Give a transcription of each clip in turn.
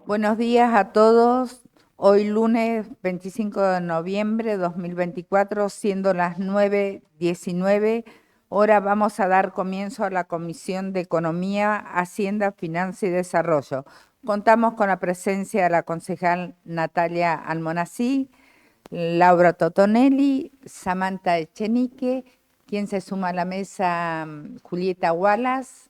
Buenos días a todos. Hoy lunes 25 de noviembre de 2024, siendo las 9:19 horas, vamos a dar comienzo a la Comisión de Economía, Hacienda, Finanza y Desarrollo. Contamos con la presencia de la concejal Natalia Almonací, Laura Totonelli, Samantha Echenique, quien se suma a la mesa, Julieta Wallace.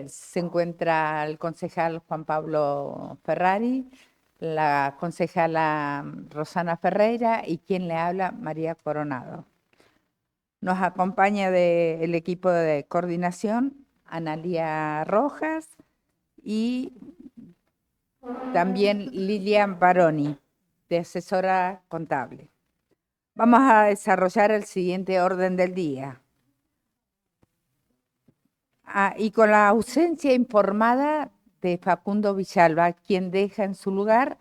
Se encuentra el concejal Juan Pablo Ferrari, la concejala Rosana Ferreira y quien le habla, María Coronado. Nos acompaña el equipo de coordinación, Analía Rojas y también Lilian Baroni, de asesora contable. Vamos a desarrollar el siguiente orden del día. Y con la ausencia informada de Facundo Villalba, quien deja en su lugar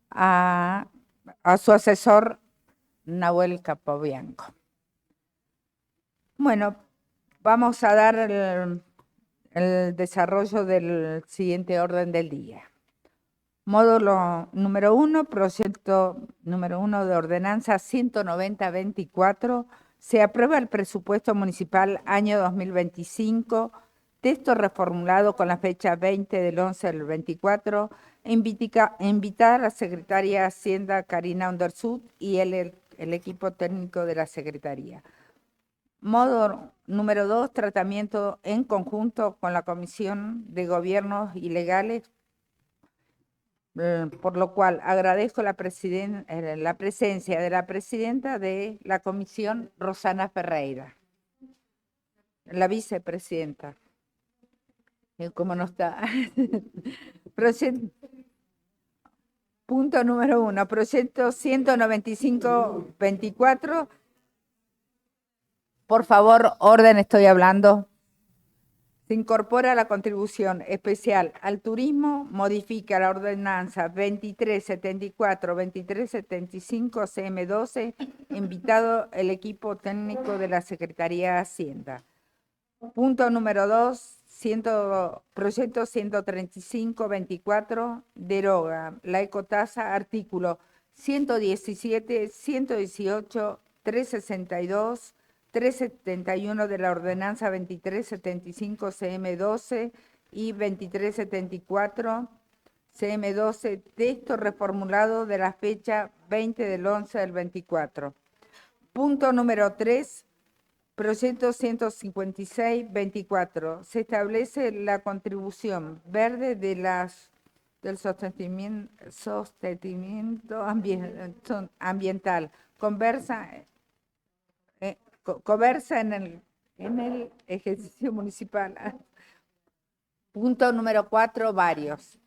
a su asesor Nahuel Capobianco. Bueno, vamos a dar el desarrollo del siguiente orden del día. Módulo número 1, proyecto número 1 de ordenanza 190-24, se aprueba el presupuesto municipal año 2025, texto reformulado con la fecha 20 del 11 del 24, invitar a la secretaria de Hacienda Karina Undersud y el equipo técnico de la Secretaría. Módulo número 2, tratamiento en conjunto con la Comisión de Gobiernos y Legales, por lo cual agradezco la presencia de la presidenta de la comisión, Rosana Ferreira, la vicepresidenta. ¿Cómo no está? Punto número 1, proyecto 195-24. Por favor, orden, estoy hablando. Se incorpora la contribución especial al turismo, modifica la ordenanza 2374-2375 CM12, invitado el equipo técnico de la Secretaría de Hacienda. Punto número 2, proyecto 135-24, deroga la ecotasa, artículo 117, 118, 362, 371 de la ordenanza 2375 CM12 y 2374 CM12, texto reformulado de la fecha 20 del 11 del 24. Punto número 3, proyecto 156-24, se establece la contribución verde del sostenimiento ambiental. Conversa en el ejercicio municipal. Punto número 4, varios.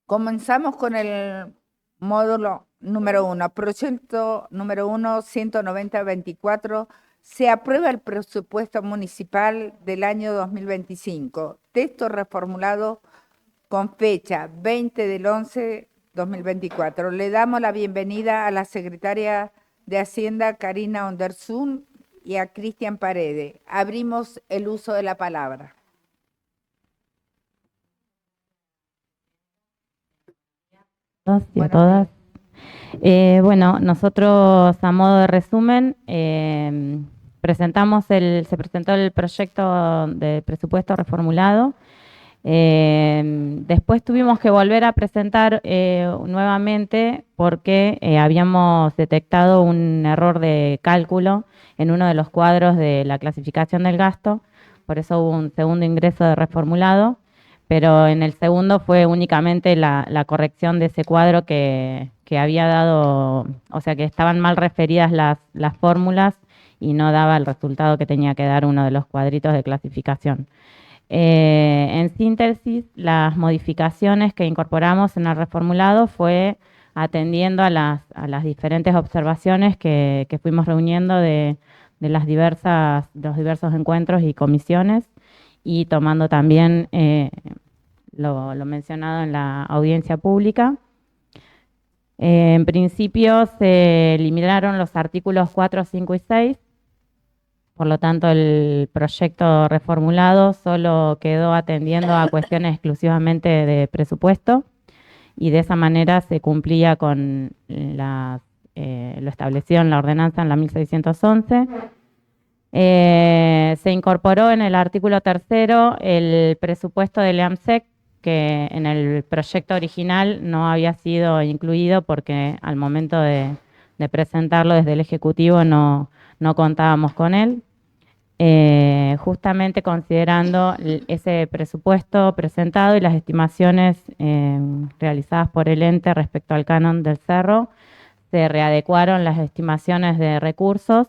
Comenzamos con el módulo número 1. Proyecto número 1, 190-24. Se aprueba el presupuesto municipal del año 2025. Texto reformulado con fecha 20 del 11 2024. Le damos la bienvenida a la secretaria de Hacienda, Karina Undersud, y a Cristian Paredes. Abrimos el uso de la palabra. Y a todas. Bueno, nosotros a modo de resumen se presentó el proyecto de presupuesto reformulado. Después tuvimos que volver a presentar nuevamente porque habíamos detectado un error de cálculo en uno de los cuadros de la clasificación del gasto, por eso hubo un segundo ingreso de reformulado, pero en el segundo fue únicamente la corrección de ese cuadro que había dado, o sea que estaban mal referidas las fórmulas y no daba el resultado que tenía que dar uno de los cuadritos de clasificación. En síntesis, las modificaciones que incorporamos en el reformulado fue atendiendo a las diferentes observaciones que fuimos reuniendo de los diversos encuentros y comisiones, y tomando también lo mencionado en la audiencia pública. En principio se eliminaron los artículos 4, 5 y 6, Por lo tanto, el proyecto reformulado solo quedó atendiendo a cuestiones exclusivamente de presupuesto y de esa manera se cumplía con lo establecido en la ordenanza en la 1611. Se incorporó en el artículo 3º el presupuesto del EAMSEC, que en el proyecto original no había sido incluido porque al momento de presentarlo desde el Ejecutivo no contábamos con él. Justamente considerando ese presupuesto presentado y las estimaciones realizadas por el ente respecto al canon del cerro, se readecuaron las estimaciones de recursos,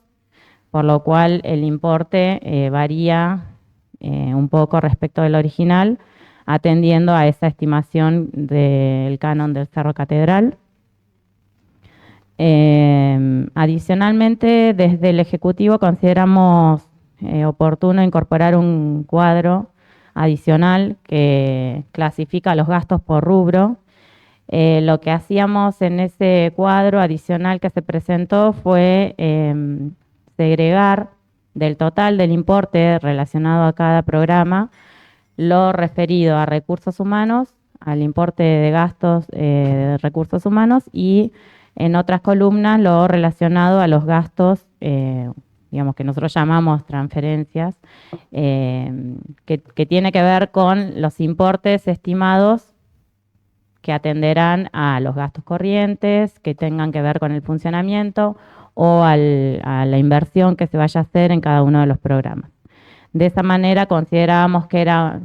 por lo cual el importe varía un poco respecto del original, atendiendo a esa estimación del canon del Cerro Catedral. Adicionalmente, desde el Ejecutivo consideramos oportuno incorporar un cuadro adicional que clasifica los gastos por rubro. Lo que hacíamos en ese cuadro adicional que se presentó fue segregar del total del importe relacionado a cada programa lo referido a recursos humanos, al importe de gastos de recursos humanos y en otras columnas lo relacionado a los gastos, digamos que nosotros llamamos transferencias, que tiene que ver con los importes estimados que atenderán a los gastos corrientes, que tengan que ver con el funcionamiento o a la inversión que se vaya a hacer en cada uno de los programas. De esa manera considerábamos que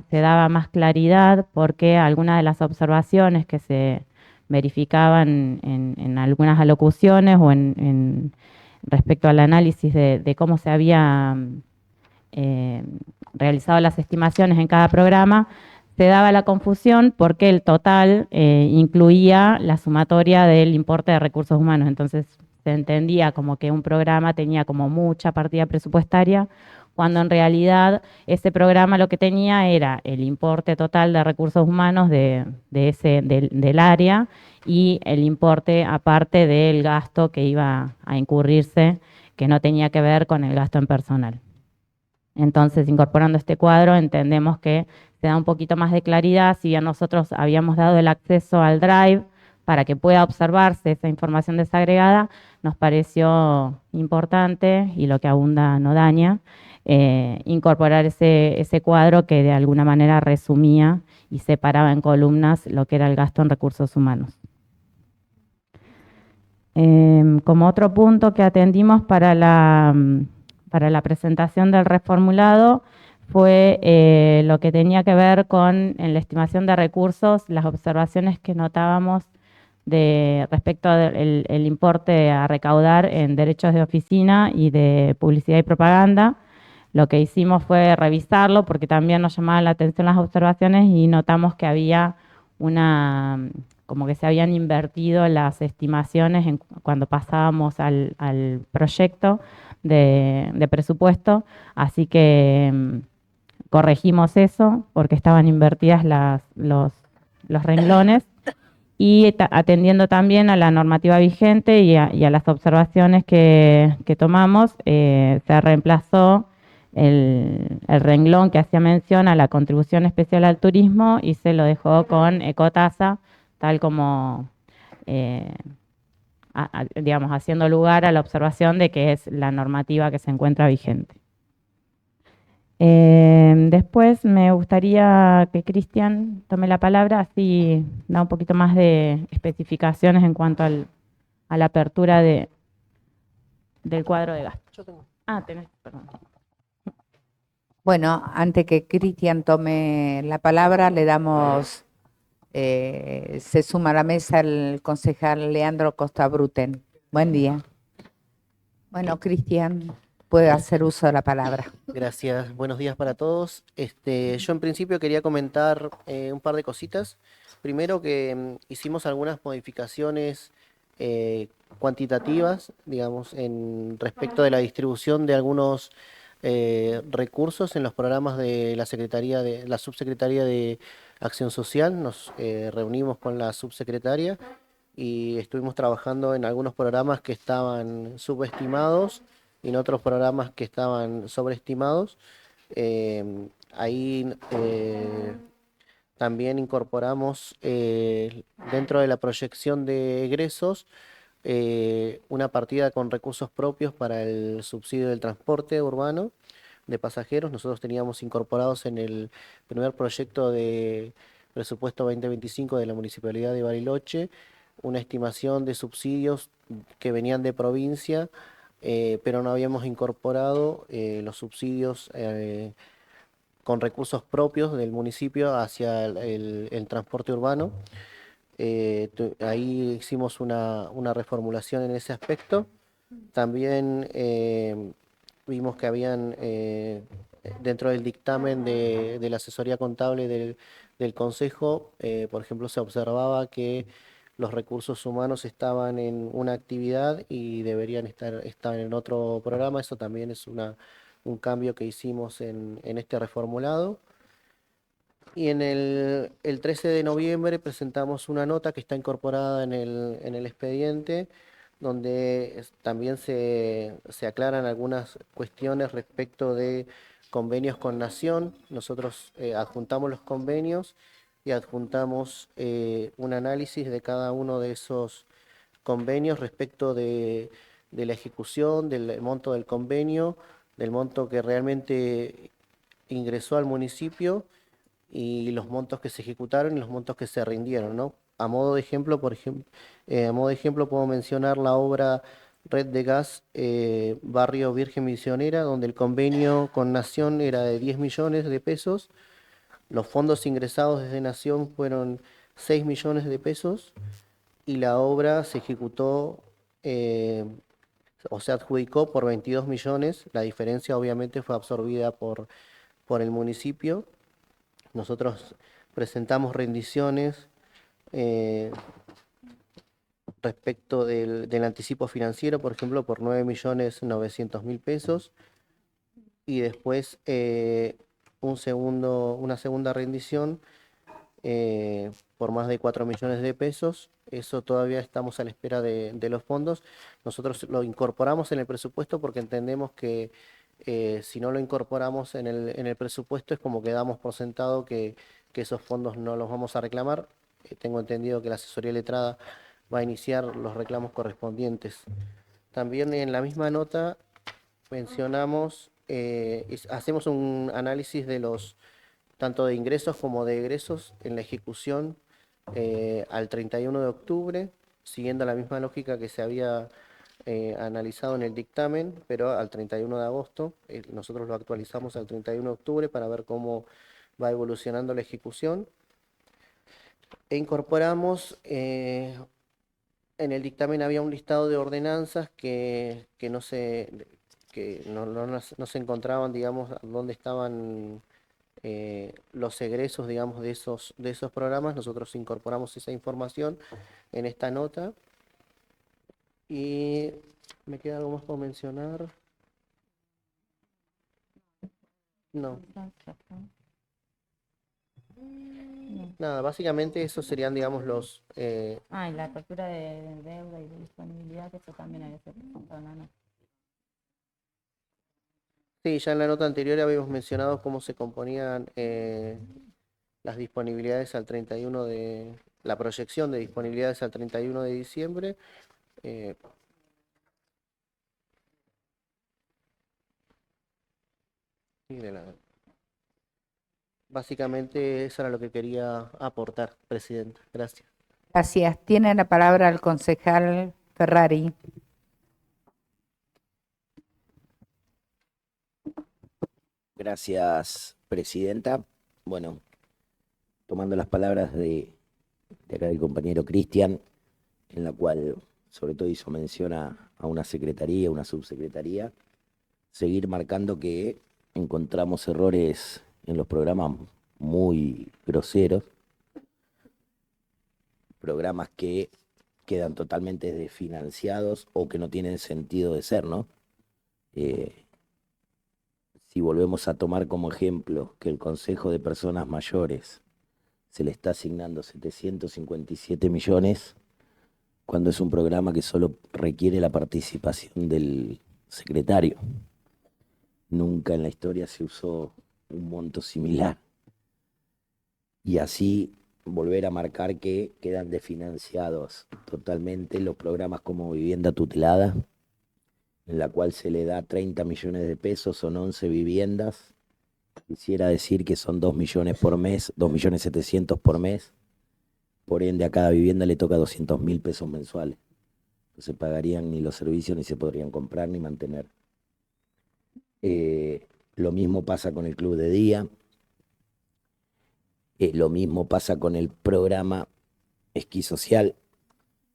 se daba más claridad porque algunas de las observaciones que se verificaban en algunas alocuciones o respecto al análisis de cómo se había realizado las estimaciones en cada programa, se daba la confusión porque el total incluía la sumatoria del importe de recursos humanos. Entonces se entendía como que un programa tenía como mucha partida presupuestaria, cuando en realidad ese programa lo que tenía era el importe total de recursos humanos del área y el importe aparte del gasto que iba a incurrirse, que no tenía que ver con el gasto en personal. Entonces, incorporando este cuadro, entendemos que se da un poquito más de claridad. Si bien nosotros habíamos dado el acceso al Drive para que pueda observarse esa información desagregada, nos pareció importante, y lo que abunda no daña, incorporar ese cuadro que de alguna manera resumía y separaba en columnas lo que era el gasto en recursos humanos. Como otro punto que atendimos para la presentación del reformulado fue lo que tenía que ver con en la estimación de recursos, las observaciones que notábamos respecto al importe a recaudar en derechos de oficina y de publicidad y propaganda. Lo que hicimos fue revisarlo porque también nos llamaban la atención las observaciones y notamos que había como que se habían invertido las estimaciones cuando pasábamos al proyecto de presupuesto, así que corregimos eso porque estaban invertidas los renglones y atendiendo también a la normativa vigente y a las observaciones que tomamos, se reemplazó el renglón que hacía mención a la contribución especial al turismo y se lo dejó con ecotasa, tal como, digamos, haciendo lugar a la observación de que es la normativa que se encuentra vigente. Después me gustaría que Cristian tome la palabra, así da un poquito más de especificaciones en cuanto a la apertura del cuadro de gasto. Yo tengo. Tenés, perdón. Bueno, antes que Cristian tome la palabra, le damos, se suma a la mesa el concejal Leandro Costa Bruten. Buen día. Bueno, Cristian, puede hacer uso de la palabra. Gracias, buenos días para todos. Yo en principio quería comentar un par de cositas. Primero que hicimos algunas modificaciones cuantitativas, digamos, respecto de la distribución de algunos recursos en los programas de la Subsecretaría de Acción Social. Nos reunimos con la subsecretaria y estuvimos trabajando en algunos programas que estaban subestimados y en otros programas que estaban sobreestimados. Ahí también incorporamos dentro de la proyección de egresos una partida con recursos propios para el subsidio del transporte urbano de pasajeros. Nosotros teníamos incorporados en el primer proyecto de presupuesto 2025 de la Municipalidad de Bariloche una estimación de subsidios que venían de provincia, pero no habíamos incorporado los subsidios con recursos propios del municipio hacia el transporte urbano. Ahí hicimos una reformulación en ese aspecto. También vimos que habían, dentro del dictamen de la asesoría contable del Consejo, por ejemplo, se observaba que los recursos humanos estaban en una actividad y deberían estar en otro programa. Eso también es un cambio que hicimos en este reformulado. Y el 13 de noviembre presentamos una nota que está incorporada en el expediente, donde también se aclaran algunas cuestiones respecto de convenios con Nación. Nosotros adjuntamos los convenios y adjuntamos un análisis de cada uno de esos convenios respecto de la ejecución, del monto del convenio, del monto que realmente ingresó al municipio y los montos que se ejecutaron y los montos que se rindieron, ¿no? A modo de ejemplo, a modo de ejemplo puedo mencionar la obra Red de Gas Barrio Virgen Misionera, donde el convenio con Nación era de 10 millones de pesos, los fondos ingresados desde Nación fueron 6 millones de pesos y la obra se ejecutó o se adjudicó por 22 millones, la diferencia obviamente fue absorbida por el municipio. Nosotros presentamos rendiciones respecto del anticipo financiero, por ejemplo, por 9.900.000 pesos, y después una segunda rendición por más de 4 millones de pesos. Eso todavía estamos a la espera de los fondos. Nosotros lo incorporamos en el presupuesto porque entendemos que si no lo incorporamos en el presupuesto es como que damos por sentado que esos fondos no los vamos a reclamar. Tengo entendido que la asesoría letrada va a iniciar los reclamos correspondientes. También en la misma nota mencionamos, hacemos un análisis de tanto de ingresos como de egresos en la ejecución al 31 de octubre, siguiendo la misma lógica que se había analizado en el dictamen, pero al 31 de agosto. Nosotros lo actualizamos al 31 de octubre para ver cómo va evolucionando la ejecución. E incorporamos, en el dictamen había un listado de ordenanzas que no se encontraban, digamos, dónde estaban los egresos, digamos, de esos programas. Nosotros incorporamos esa información en esta nota. Y me queda algo más por mencionar. No. Nada, básicamente esos serían, digamos, los... y la apertura de deuda y de disponibilidad, eso también había que presentar una nota. Sí, ya en la nota anterior habíamos mencionado cómo se componían las disponibilidades al 31 de... La proyección de disponibilidades al 31 de diciembre. Básicamente eso era lo que quería aportar, Presidenta. Gracias. Gracias. Tiene la palabra el concejal Ferrari. Gracias, Presidenta. Bueno, tomando las palabras de acá del compañero Cristian, en la cual sobre todo hizo mención a una secretaría, una subsecretaría, seguir marcando que encontramos errores en los programas muy groseros, programas que quedan totalmente desfinanciados o que no tienen sentido de ser, ¿no? Si volvemos a tomar como ejemplo que el Consejo de Personas Mayores se le está asignando 757 millones, cuando es un programa que solo requiere la participación del secretario. Nunca en la historia se usó un monto similar. Y así volver a marcar que quedan desfinanciados totalmente los programas como vivienda tutelada, en la cual se le da 30 millones de pesos, son 11 viviendas. Quisiera decir que son 2 millones por mes, 2.700.000 por mes. Por ende, a cada vivienda le toca 200.000 pesos mensuales. No se pagarían ni los servicios, ni se podrían comprar, ni mantener. Lo mismo pasa con el club de día. Lo mismo pasa con el programa esquí social.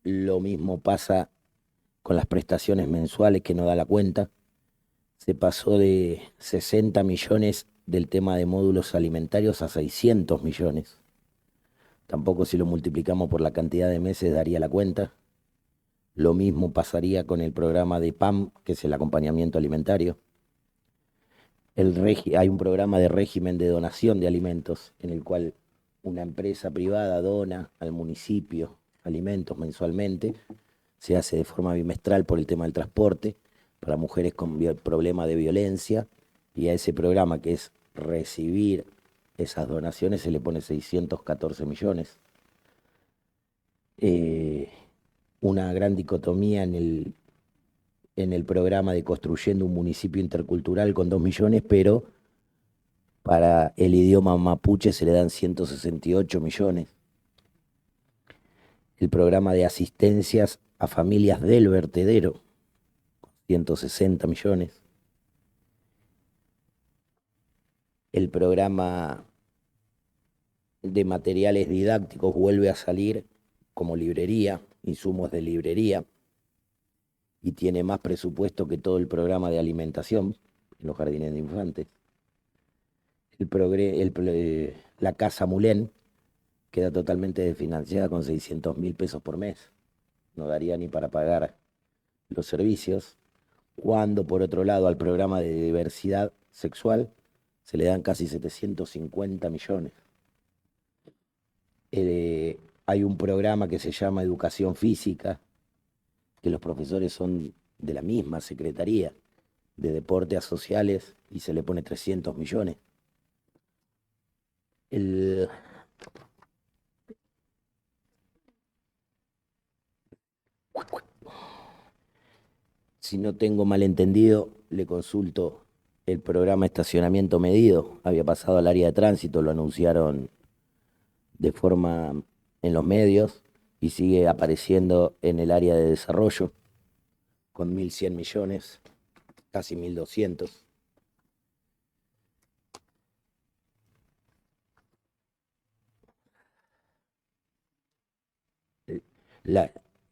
Lo mismo pasa con las prestaciones mensuales que no da la cuenta. Se pasó de 60 millones del tema de módulos alimentarios a 600 millones. Tampoco si lo multiplicamos por la cantidad de meses daría la cuenta. Lo mismo pasaría con el programa de PAM, que es el acompañamiento alimentario. Hay un programa de régimen de donación de alimentos, en el cual una empresa privada dona al municipio alimentos mensualmente. Se hace de forma bimestral por el tema del transporte, para mujeres con problema de violencia, y a ese programa, que es recibir esas donaciones, se le pone 614 millones. Una gran dicotomía en el programa de Construyendo un Municipio Intercultural con 2 millones, pero para el idioma mapuche se le dan 168 millones. El programa de asistencias a familias del vertedero, 160 millones. El programa de materiales didácticos vuelve a salir como librería, insumos de librería, y tiene más presupuesto que todo el programa de alimentación en los jardines de infantes. La Casa Mulén queda totalmente desfinanciada con 600.000 pesos por mes. No daría ni para pagar los servicios, cuando por otro lado al programa de diversidad sexual se le dan casi 750 millones. Hay un programa que se llama Educación Física, que los profesores son de la misma secretaría, de deporte a sociales, y se le pone 300 millones. Si no tengo malentendido, le consulto el programa Estacionamiento Medido. Había pasado al área de tránsito, lo anunciaron de forma en los medios, y sigue apareciendo en el área de desarrollo con 1.100 millones, casi 1.200.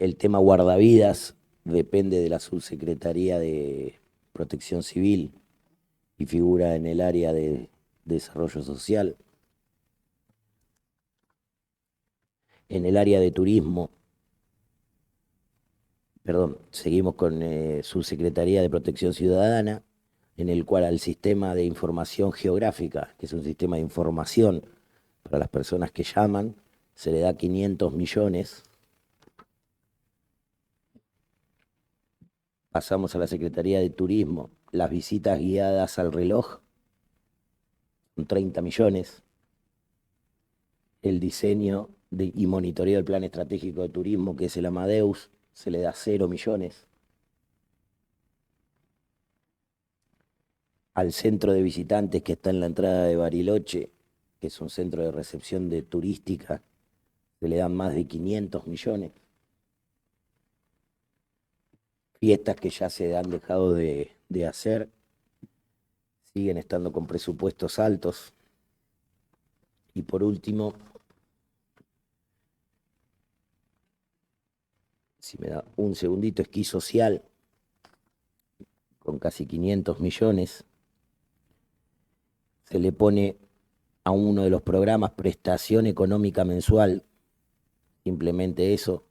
El tema guardavidas depende de la Subsecretaría de Protección Civil y figura en el área de Desarrollo Social. En el área de turismo, seguimos con Subsecretaría de Protección Ciudadana, en el cual al sistema de información geográfica, que es un sistema de información para las personas que llaman, se le da 500 millones. Pasamos a la Secretaría de Turismo, las visitas guiadas al reloj, con 30 millones. El diseño y monitoreo del Plan Estratégico de Turismo, que es el Amadeus, se le da 0 millones. Al centro de visitantes que está en la entrada de Bariloche, que es un centro de recepción de turística, se le dan más de 500 millones. Fiestas que ya se han dejado de hacer, siguen estando con presupuestos altos. Y por último, si me da un segundito, esquí social, con casi 500 millones. Se le pone a uno de los programas prestación económica mensual, simplemente eso,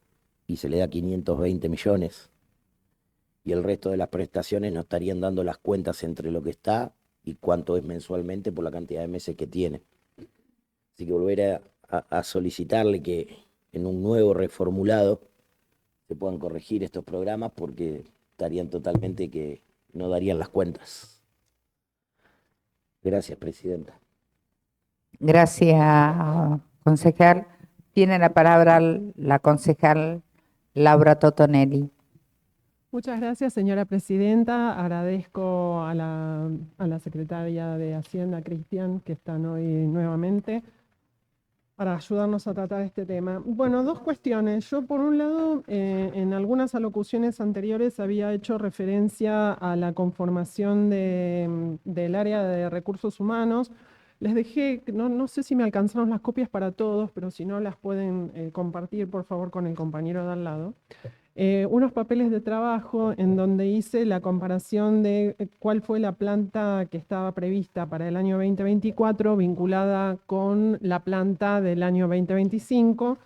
y se le da 520 millones. Y el resto de las prestaciones no estarían dando las cuentas entre lo que está y cuánto es mensualmente por la cantidad de meses que tiene. Así que volver a solicitarle que en un nuevo reformulado se puedan corregir estos programas, porque estarían totalmente que no darían las cuentas. Gracias, presidenta. Gracias, concejal. Tiene la palabra la concejal Laura Totonelli. Muchas gracias, señora presidenta. Agradezco a la secretaria de Hacienda, Cristian, que están hoy nuevamente para ayudarnos a tratar este tema. Bueno, dos cuestiones. Yo, por un lado, en algunas alocuciones anteriores había hecho referencia a la conformación del área de recursos humanos. Les dejé, no sé si me alcanzaron las copias para todos, pero si no las pueden compartir, por favor, con el compañero de al lado. Unos papeles de trabajo en donde hice la comparación de cuál fue la planta que estaba prevista para el año 2024 vinculada con la planta del año 2025,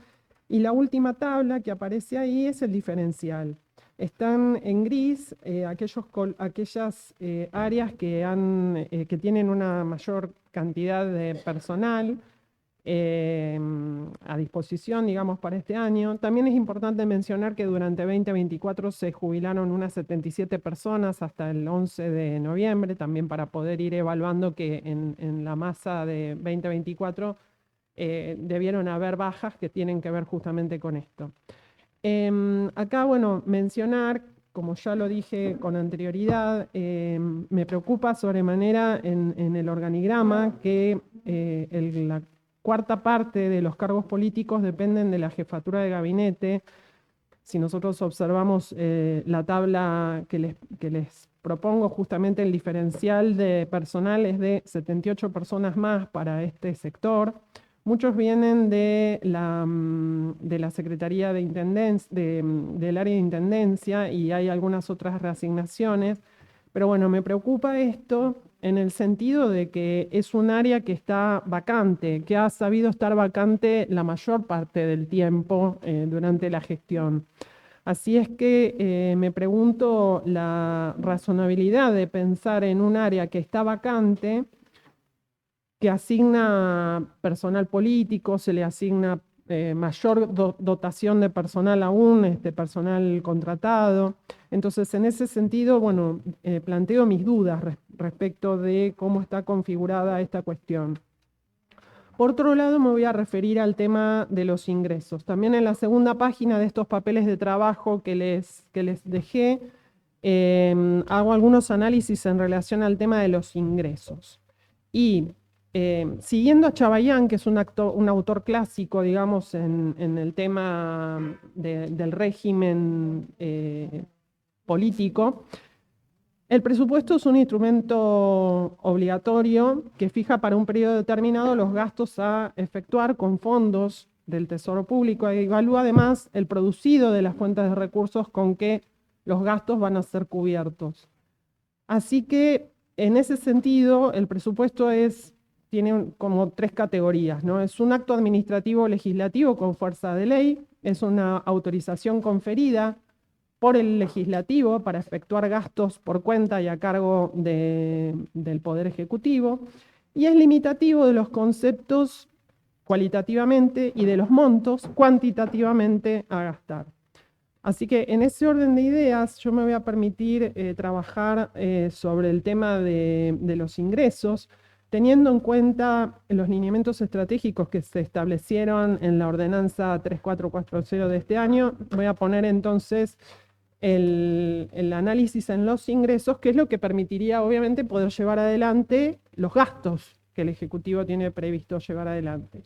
y la última tabla que aparece ahí es el diferencial. Están en gris aquellas áreas que tienen una mayor cantidad de personal a disposición, digamos, para este año. También es importante mencionar que durante 2024 se jubilaron unas 77 personas hasta el 11 de noviembre, también para poder ir evaluando que en la masa de 2024 debieron haber bajas que tienen que ver justamente con esto. Acá, bueno, mencionar, como ya lo dije con anterioridad, me preocupa sobremanera en el organigrama que la cuarta parte de los cargos políticos dependen de la jefatura de gabinete. Si nosotros observamos la tabla que les propongo, justamente el diferencial de personal es de 78 personas más para este sector. Muchos vienen de la Secretaría de Intendencia, del área de Intendencia, y hay algunas otras reasignaciones. Pero bueno, me preocupa esto en el sentido de que es un área que está vacante, que ha sabido estar vacante la mayor parte del tiempo durante la gestión. Así es que me pregunto la razonabilidad de pensar en un área que está vacante, que asigna personal político, se le asigna mayor dotación de personal aún, personal contratado. Entonces, en ese sentido, bueno, planteo mis dudas respecto de cómo está configurada esta cuestión. Por otro lado, me voy a referir al tema de los ingresos. También en la segunda página de estos papeles de trabajo que les dejé, hago algunos análisis en relación al tema de los ingresos. Y siguiendo a Chabayán, que es un autor clásico, digamos, en el tema del régimen político, el presupuesto es un instrumento obligatorio que fija para un periodo determinado los gastos a efectuar con fondos del Tesoro Público e evalúa además el producido de las fuentes de recursos con que los gastos van a ser cubiertos. Así que, en ese sentido, el presupuesto tiene como tres categorías, ¿no? Es un acto administrativo legislativo con fuerza de ley, es una autorización conferida por el legislativo para efectuar gastos por cuenta y a cargo del Poder Ejecutivo, y es limitativo de los conceptos cualitativamente y de los montos cuantitativamente a gastar. Así que en ese orden de ideas yo me voy a permitir trabajar sobre el tema de los ingresos, teniendo en cuenta los lineamientos estratégicos que se establecieron en la ordenanza 3440 de este año. Voy a poner entonces el análisis en los ingresos, que es lo que permitiría obviamente poder llevar adelante los gastos que el Ejecutivo tiene previsto llevar adelante.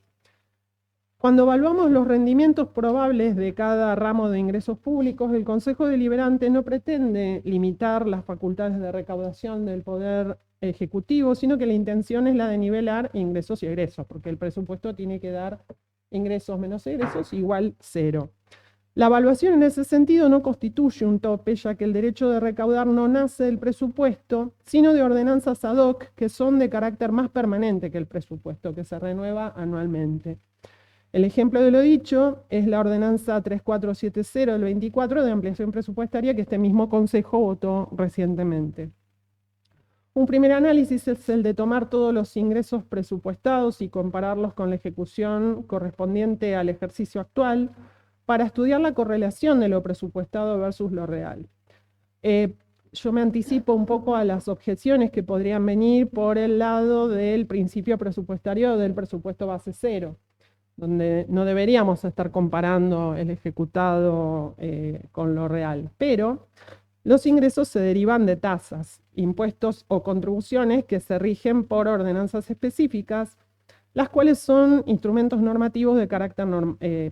Cuando evaluamos los rendimientos probables de cada ramo de ingresos públicos, el Consejo Deliberante no pretende limitar las facultades de recaudación del Poder Ejecutivo, sino que la intención es la de nivelar ingresos y egresos, porque el presupuesto tiene que dar ingresos menos egresos igual 0. La evaluación en ese sentido no constituye un tope, ya que el derecho de recaudar no nace del presupuesto, sino de ordenanzas ad hoc que son de carácter más permanente que el presupuesto, que se renueva anualmente. El ejemplo de lo dicho es la ordenanza 3470 del 24 de ampliación presupuestaria que este mismo Consejo votó recientemente. Un primer análisis es el de tomar todos los ingresos presupuestados y compararlos con la ejecución correspondiente al ejercicio actual, para estudiar la correlación de lo presupuestado versus lo real. yo me anticipo un poco a las objeciones que podrían venir por el lado del principio presupuestario del presupuesto base cero, donde no deberíamos estar comparando el ejecutado con lo real. Pero los ingresos se derivan de tasas, impuestos o contribuciones que se rigen por ordenanzas específicas, las cuales son instrumentos normativos de carácter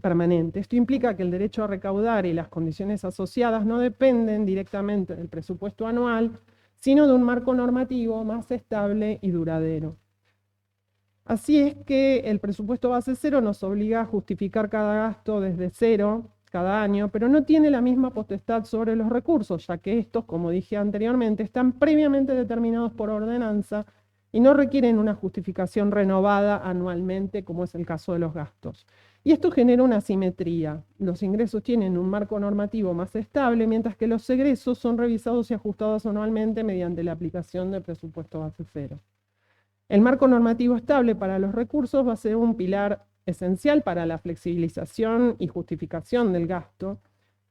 permanente. Esto implica que el derecho a recaudar y las condiciones asociadas no dependen directamente del presupuesto anual, sino de un marco normativo más estable y duradero. Así es que el presupuesto base cero nos obliga a justificar cada gasto desde cero cada año, pero no tiene la misma potestad sobre los recursos, ya que estos, como dije anteriormente, están previamente determinados por ordenanza y no requieren una justificación renovada anualmente, como es el caso de los gastos. Y esto genera una asimetría. Los ingresos tienen un marco normativo más estable, mientras que los egresos son revisados y ajustados anualmente mediante la aplicación del presupuesto base cero. El marco normativo estable para los recursos va a ser un pilar esencial para la flexibilización y justificación del gasto,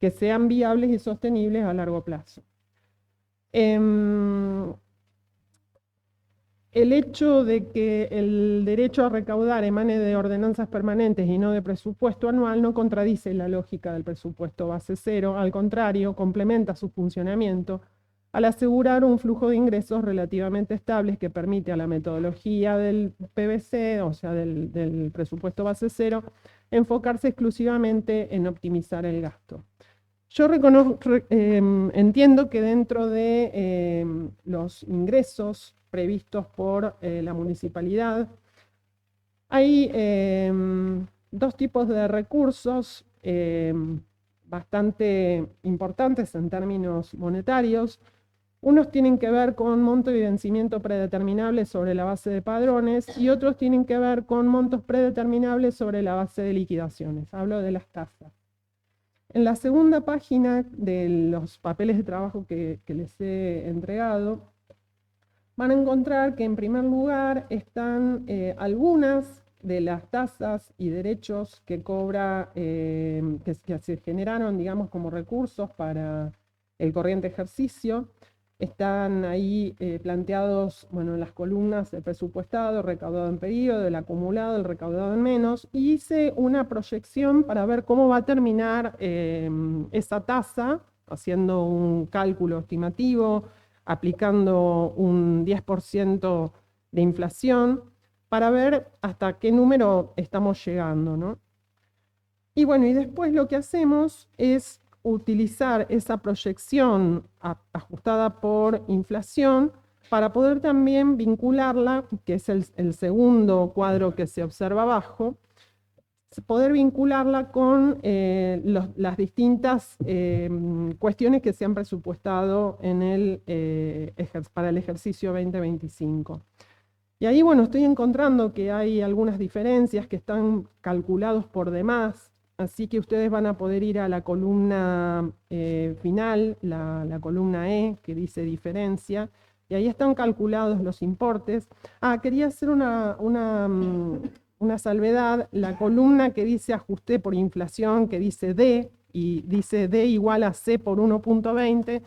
que sean viables y sostenibles a largo plazo. El hecho de que el derecho a recaudar emane de ordenanzas permanentes y no de presupuesto anual no contradice la lógica del presupuesto base cero, al contrario, complementa su funcionamiento al asegurar un flujo de ingresos relativamente estables que permite a la metodología del PBC, o sea, del presupuesto base cero, enfocarse exclusivamente en optimizar el gasto. Yo entiendo que dentro de los ingresos previstos por la municipalidad hay dos tipos de recursos bastante importantes en términos monetarios. Unos tienen que ver con monto y vencimiento predeterminables sobre la base de padrones y otros tienen que ver con montos predeterminables sobre la base de liquidaciones. Hablo de las tasas. En la segunda página de los papeles de trabajo que les he entregado, van a encontrar que en primer lugar están algunas de las tasas y derechos que cobra, que se generaron, digamos, como recursos para el corriente ejercicio. Están ahí planteados, bueno, las columnas del presupuestado, recaudado en periodo, el acumulado, el recaudado en menos, y hice una proyección para ver cómo va a terminar esa tasa, haciendo un cálculo estimativo, aplicando un 10% de inflación, para ver hasta qué número estamos llegando, ¿no? Y bueno, y después lo que hacemos es utilizar esa proyección ajustada por inflación para poder también vincularla, que es el segundo cuadro que se observa abajo, poder vincularla con las distintas cuestiones que se han presupuestado en para el ejercicio 2025. Y ahí, bueno, estoy encontrando que hay algunas diferencias que están calculados por demás, así que ustedes van a poder ir a la columna final, la columna E, que dice diferencia, y ahí están calculados los importes. Quería hacer una salvedad. La columna que dice ajuste por inflación, que dice D, y dice D igual a C por 1.20,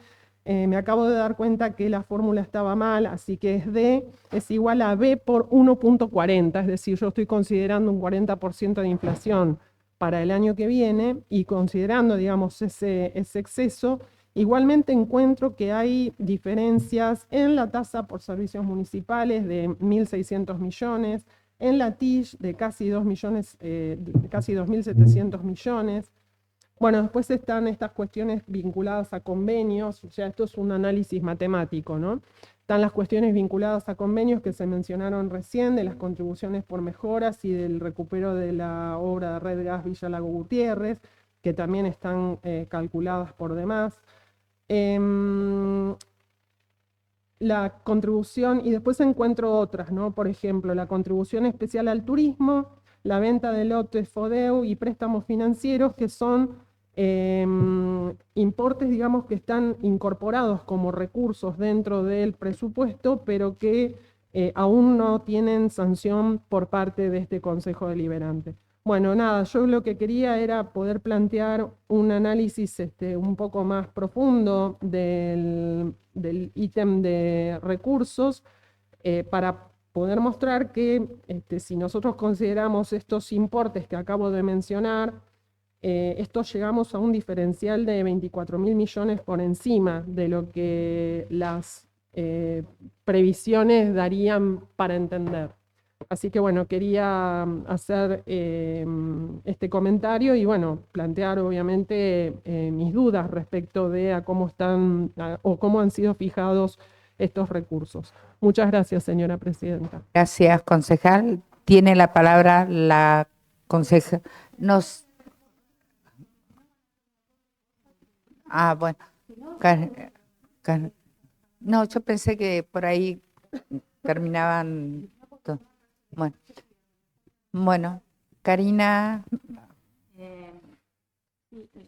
me acabo de dar cuenta que la fórmula estaba mal, así que es D es igual a B por 1.40, es decir, yo estoy considerando un 40% de inflación para el año que viene, y considerando, digamos, ese exceso, igualmente encuentro que hay diferencias en la tasa por servicios municipales de 1.600 millones, en la TIJ de casi 2 millones, casi 2.700 millones. Bueno, después están estas cuestiones vinculadas a convenios, o sea, esto es un análisis matemático, ¿no? Están las cuestiones vinculadas a convenios que se mencionaron recién, de las contribuciones por mejoras y del recupero de la obra de Red Gas Villa Lago Gutiérrez, que también están calculadas por demás. La contribución, y después encuentro otras, ¿no? Por ejemplo, la contribución especial al turismo, la venta de lotes FODEU y préstamos financieros, que son importes, digamos, que están incorporados como recursos dentro del presupuesto, pero que aún no tienen sanción por parte de este Consejo Deliberante. Bueno, nada, yo lo que quería era poder plantear un análisis un poco más profundo del ítem de recursos para poder mostrar que si nosotros consideramos estos importes que acabo de mencionar, estos llegamos a un diferencial de 24.000 millones por encima de lo que las previsiones darían para entender. Así que bueno, quería hacer este comentario y bueno, plantear obviamente mis dudas respecto de a cómo están o cómo han sido fijados estos recursos. Muchas gracias, señora presidenta. Gracias, concejal. Tiene la palabra la concejal. Bueno. No, yo pensé que por ahí terminaban. Bueno, Karina.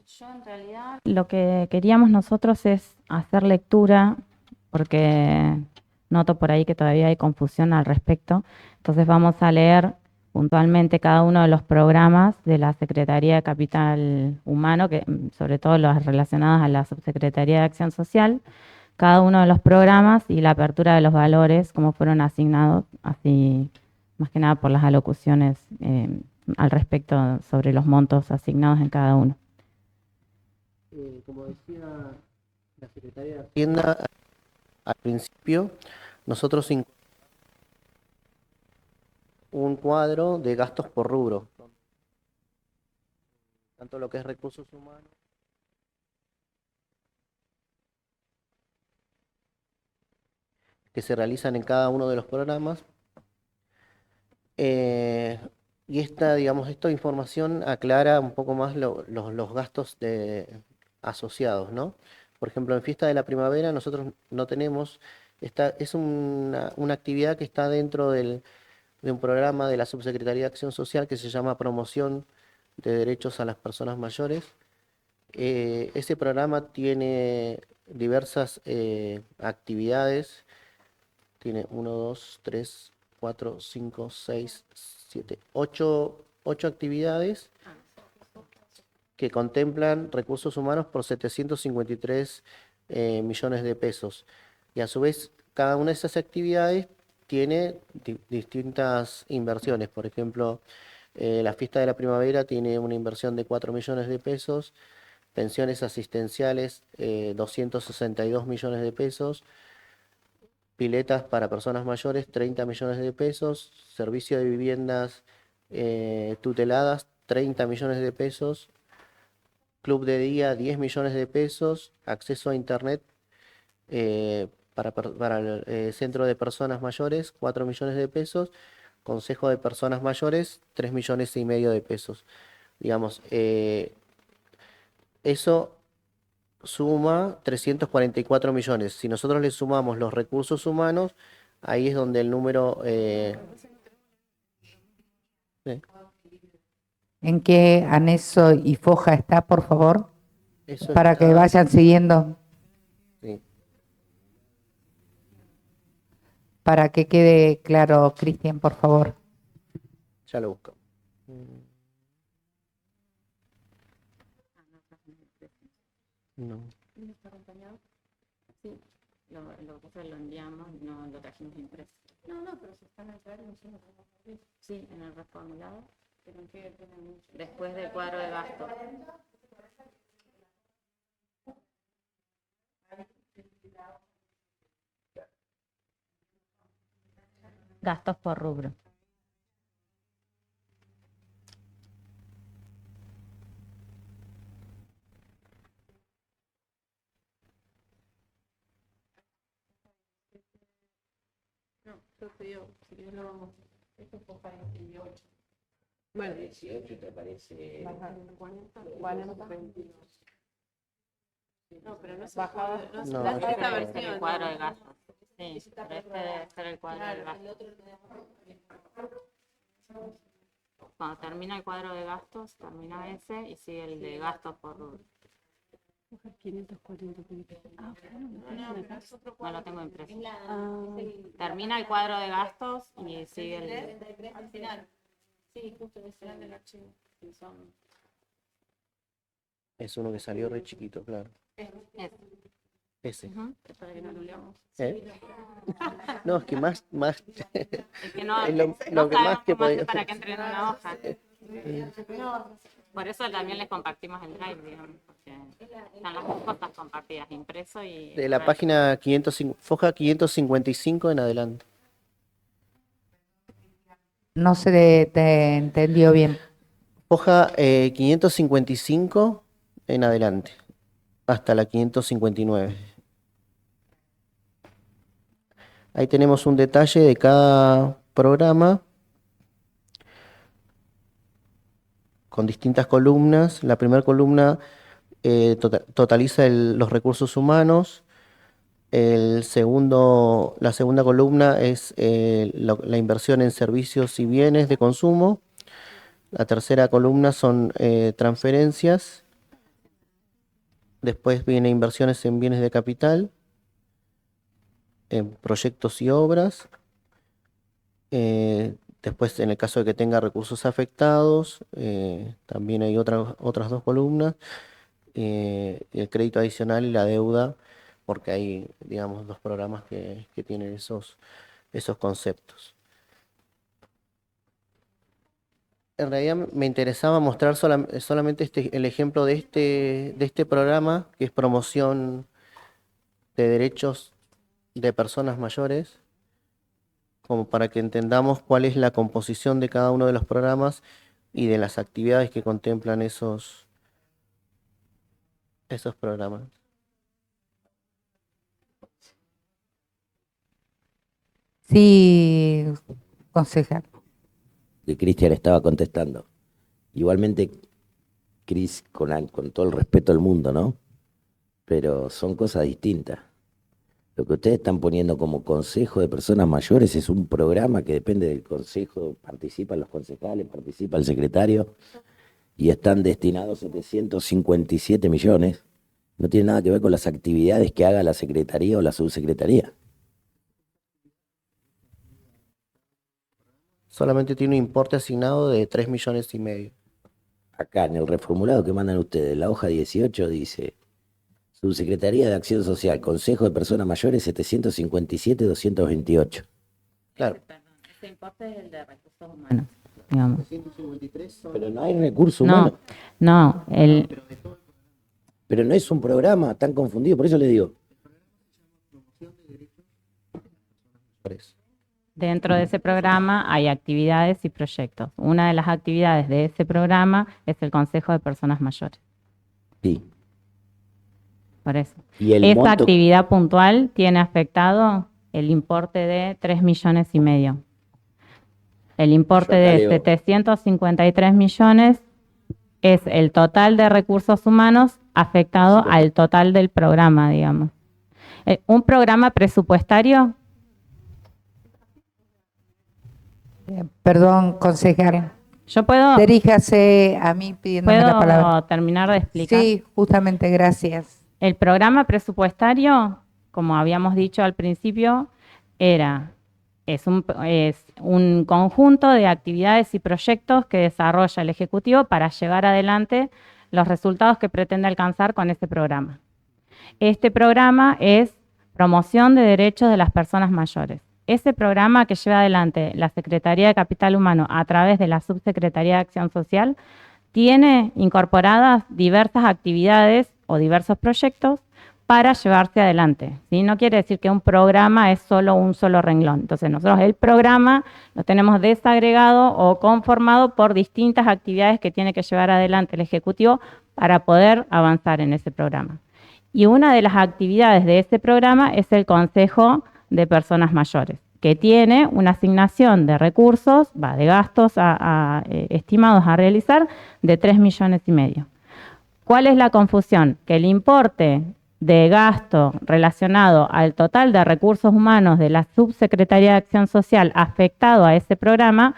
Yo en realidad lo que queríamos nosotros es hacer lectura, porque noto por ahí que todavía hay confusión al respecto. Entonces vamos a leer puntualmente cada uno de los programas de la Secretaría de Capital Humano, que sobre todo los relacionados a la Subsecretaría de Acción Social, cada uno de los programas y la apertura de los valores, cómo fueron asignados, así más que nada por las alocuciones al respecto sobre los montos asignados en cada uno. Como decía la Secretaría de Hacienda al principio, nosotros un cuadro de gastos por rubro, tanto lo que es recursos humanos, que se realizan en cada uno de los programas. Y esta información aclara un poco más los gastos asociados, ¿no? Por ejemplo, en Fiesta de la Primavera nosotros no tenemos, es una actividad que está dentro de un programa de la Subsecretaría de Acción Social que se llama Promoción de Derechos a las Personas Mayores. Ese programa tiene diversas actividades, tiene 1, 2, 3, 4, 5, 6, 7, 8 actividades que contemplan recursos humanos por 753 millones de pesos. Y a su vez, cada una de esas actividades tiene distintas inversiones. Por ejemplo, la Fiesta de la Primavera tiene una inversión de 4 millones de pesos, pensiones asistenciales 262 millones de pesos, piletas para personas mayores 30 millones de pesos, servicio de viviendas tuteladas 30 millones de pesos, club de día 10 millones de pesos, acceso a internet para el centro de personas mayores 4 millones de pesos, consejo de personas mayores 3 millones y medio de pesos. Digamos, eso suma 344 millones. Si nosotros le sumamos los recursos humanos, ahí es donde el número... ¿sí? ¿En qué anexo y foja está, por favor? Eso Para está- que vayan siguiendo, sí. para que quede claro, Cristian, por favor. Ya lo busco. No. Sí, lo que lo enviamos, no lo trajimos impreso. No, pero si están acá, sí, en el reformulado. Después del cuadro de gastos. Gastos por rubro. Bueno, 18 te parece. 40, 22. No, pero no se puede, no se No, puede esta esta Debe ser versión. el cuadro ¿no? de gastos. Sí, pero este debe ser el cuadro de gastos. Cuando termina el cuadro de gastos, termina ese y sigue el de gastos por rubro. 540. Ah, No lo tengo impreso. Termina el cuadro de gastos y sigue el... al final. Sí, justo ese del archivo. Es uno que salió re chiquito, claro. Ese. Para que no lo leamos. ¿Eh? No, es que más Es que no, es lo no que sabemos más que cómo hacer podía para hacer. que entre en una hoja. Por eso también les compartimos el Drive, digamos, porque están las dos cosas compartidas, impreso y... De la página 505, foja 555 en adelante. No se te entendió bien. Foja 555 en adelante, hasta la 559. Ahí tenemos un detalle de cada programa con distintas columnas. La primera columna totaliza los recursos humanos. La segunda columna es la inversión en servicios y bienes de consumo. La tercera columna son transferencias. Después viene inversiones en bienes de capital, en proyectos y obras. Después, en el caso de que tenga recursos afectados, también hay otras dos columnas. El crédito adicional y la deuda, porque hay, digamos, dos programas que tienen esos conceptos. En realidad me interesaba mostrar solamente el ejemplo de este programa, que es promoción de derechos de personas mayores, como para que entendamos cuál es la composición de cada uno de los programas y de las actividades que contemplan esos programas. Sí, concejal. Que Cristian estaba contestando. Igualmente, Cris, con todo el respeto del mundo, ¿no? Pero son cosas distintas. Lo que ustedes están poniendo como Consejo de Personas Mayores es un programa que depende del Consejo, participan los concejales, participa el secretario, y están destinados 757 millones. No tiene nada que ver con las actividades que haga la Secretaría o la Subsecretaría. Solamente tiene un importe asignado de 3,5 millones. Acá en el reformulado que mandan ustedes, la hoja 18 dice: Subsecretaría de Acción Social, Consejo de Personas Mayores, 757.228. Claro. Ese importe es el de recursos humanos, digamos. Pero no hay recursos humanos. No, Pero no es un programa, tan confundido, por eso le digo. Por eso. dentro de ese programa hay actividades y proyectos. Una de las actividades de ese programa es el Consejo de Personas Mayores. Sí. Por eso. Y el Esa monto, actividad puntual tiene afectado el importe de 3,5 millones. El importe Yo acá de leo. 753 millones es el total de recursos humanos afectado al total del programa, digamos. Un programa presupuestario, Perdón, concejal. yo puedo Diríjase a mí pidiéndome la palabra. terminar de explicar. Sí, justamente, gracias. El programa presupuestario, como habíamos dicho al principio, es un conjunto de actividades y proyectos que desarrolla el Ejecutivo para llevar adelante los resultados que pretende alcanzar con este programa. Este programa es promoción de derechos de las personas mayores. Ese programa que lleva adelante la Secretaría de Capital Humano a través de la Subsecretaría de Acción Social tiene incorporadas diversas actividades o diversos proyectos para llevarse adelante, ¿sí? No quiere decir que un programa es solo un solo renglón. Entonces nosotros el programa lo tenemos desagregado o conformado por distintas actividades que tiene que llevar adelante el Ejecutivo para poder avanzar en ese programa. Y una de las actividades de ese programa es el Consejo de Personas Mayores, que tiene una asignación de recursos, de gastos estimados a realizar de 3,5 millones. ¿Cuál es la confusión? Que el importe de gasto relacionado al total de recursos humanos de la Subsecretaría de Acción Social afectado a ese programa,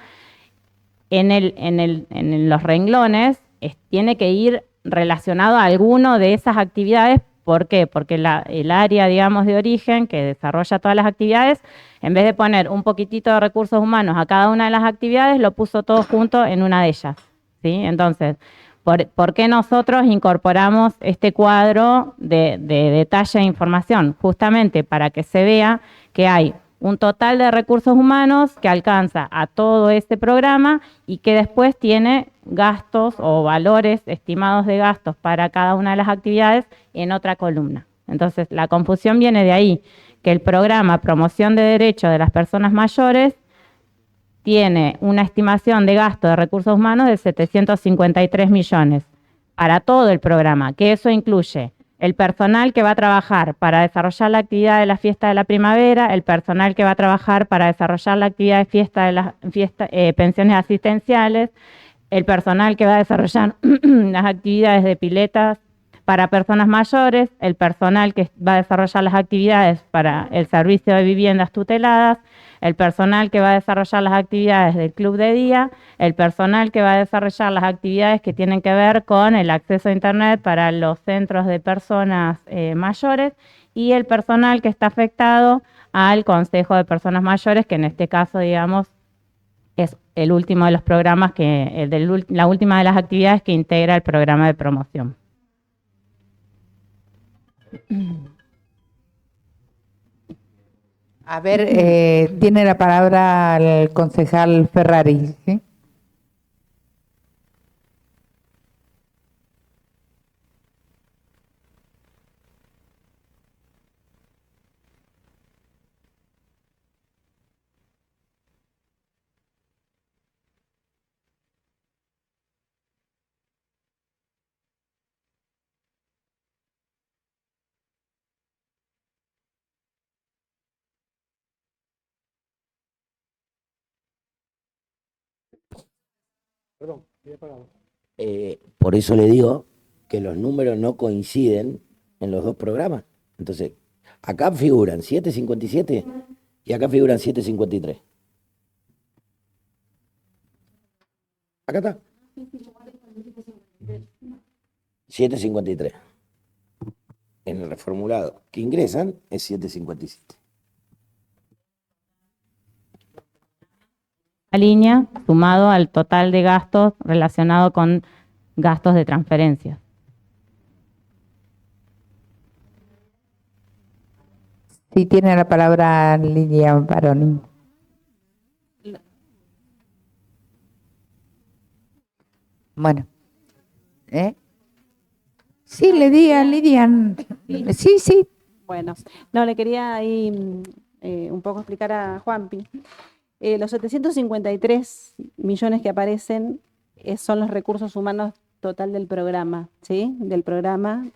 en los renglones tiene que ir relacionado a alguno de esas actividades ¿Por qué? Porque el área, digamos, de origen que desarrolla todas las actividades, en vez de poner un poquitito de recursos humanos a cada una de las actividades, lo puso todo junto en una de ellas, ¿sí? Entonces, ¿por qué nosotros incorporamos este cuadro de detalle e información? Justamente para que se vea que hay un total de recursos humanos que alcanza a todo este programa y que después tiene gastos o valores estimados de gastos para cada una de las actividades en otra columna. Entonces, la confusión viene de ahí, que el programa Promoción de Derechos de las Personas Mayores tiene una estimación de gasto de recursos humanos de 753 millones para todo el programa, que eso incluye el personal que va a trabajar para desarrollar la actividad de la fiesta de la primavera, el personal que va a trabajar para desarrollar la actividad de fiesta de las pensiones asistenciales, el personal que va a desarrollar las actividades de piletas para personas mayores, el personal que va a desarrollar las actividades para el servicio de viviendas tuteladas, el personal que va a desarrollar las actividades del club de día, el personal que va a desarrollar las actividades que tienen que ver con el acceso a Internet para los centros de personas mayores y el personal que está afectado al Consejo de Personas Mayores, que en este caso, digamos, es el último de los programas, la última de las actividades que integra el programa de promoción. A ver, tiene la palabra el concejal Ferrari, ¿sí? Por eso le digo que los números no coinciden en los dos programas. Entonces, acá figuran 757 y acá figuran 753. Acá está. 753. En el reformulado que ingresan es 757. La línea sumado al total de gastos relacionado con gastos de transferencia. Sí, tiene la palabra Lidia Baroni. Bueno. Sí, le di a Lidia. Sí, sí. Bueno, no, le quería ahí un poco explicar a Juanpi. Los 753 millones que aparecen son los recursos humanos total del programa, ¿sí? Del programa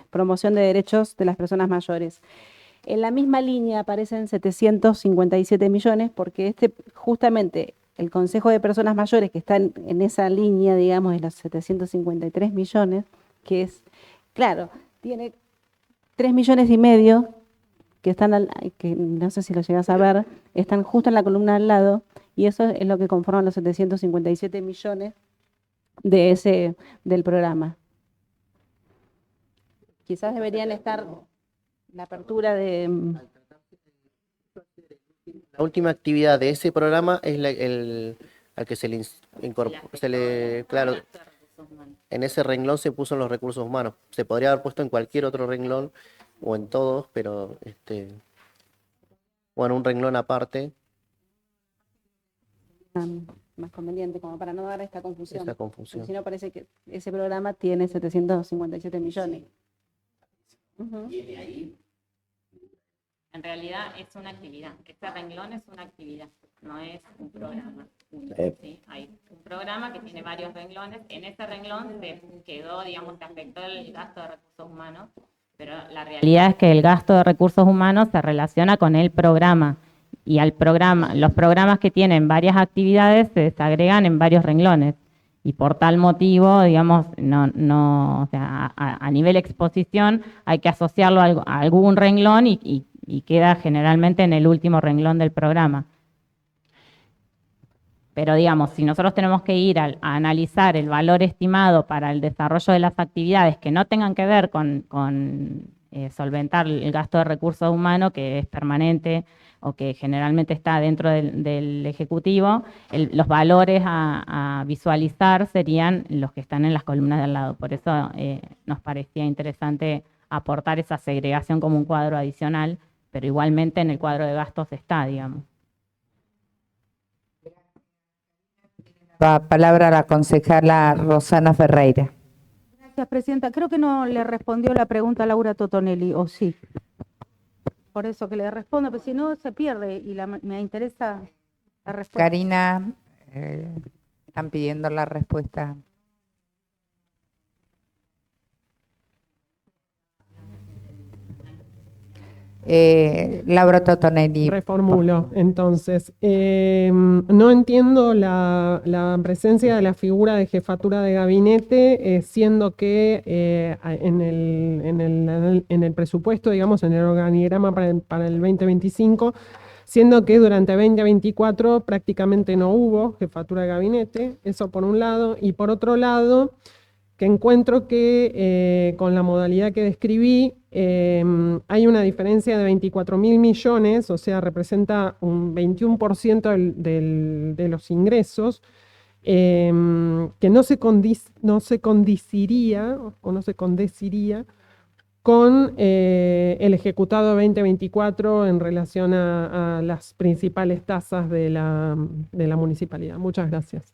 Promoción de Derechos de las Personas Mayores. En la misma línea aparecen 757 millones porque justamente el Consejo de Personas Mayores que está en esa línea, digamos, de los 753 millones, que es, claro, tiene 3,5 millones que están, que no sé si lo llegas a ver, están justo en la columna al lado, y eso es lo que conforman los 757 millones del programa. Quizás deberían estar la apertura de... La última actividad de ese programa es al que claro, en ese renglón se puso en los recursos humanos. Se podría haber puesto en cualquier otro renglón o en todos, pero o en un renglón aparte. Más conveniente, como para no dar esta confusión. Esa confusión. Si no, parece que ese programa tiene 757 millones. En realidad es una actividad. Este renglón es una actividad, no es un programa. ¿Sí? Hay un programa que tiene varios renglones. En ese renglón se quedó, digamos, se afectó el gasto de recursos humanos, pero la realidad es que el gasto de recursos humanos se relaciona con el programa. Y al programa, los programas que tienen varias actividades se desagregan en varios renglones. Y por tal motivo, digamos, o sea, a nivel exposición hay que asociarlo a algún renglón y queda generalmente en el último renglón del programa. Pero digamos, si nosotros tenemos que ir a analizar el valor estimado para el desarrollo de las actividades que no tengan que ver con solventar el gasto de recursos humanos, que es permanente o que generalmente está dentro del Ejecutivo, los valores a visualizar serían los que están en las columnas de al lado. Por eso nos parecía interesante aportar esa segregación como un cuadro adicional, pero igualmente en el cuadro de gastos está, digamos. La palabra a la concejala Rosana Ferreira. Gracias, Presidenta. Creo que no le respondió la pregunta a Laura Totonelli, ¿o sí? Por eso que le responda, pero si no se pierde y me interesa la respuesta. Karina, están pidiendo la respuesta. Laura Totonelli. Reformulo, entonces. No entiendo la presencia de la figura de jefatura de gabinete, siendo que en el presupuesto, digamos, en el organigrama para el 2025, siendo que durante 2024 prácticamente no hubo jefatura de gabinete, eso por un lado, y por otro lado, que encuentro que con la modalidad que describí hay una diferencia de 24.000 millones, o sea, representa un 21% de los ingresos, que no se condiciría con el ejecutado 2024 en relación a las principales tasas de la municipalidad. Muchas gracias.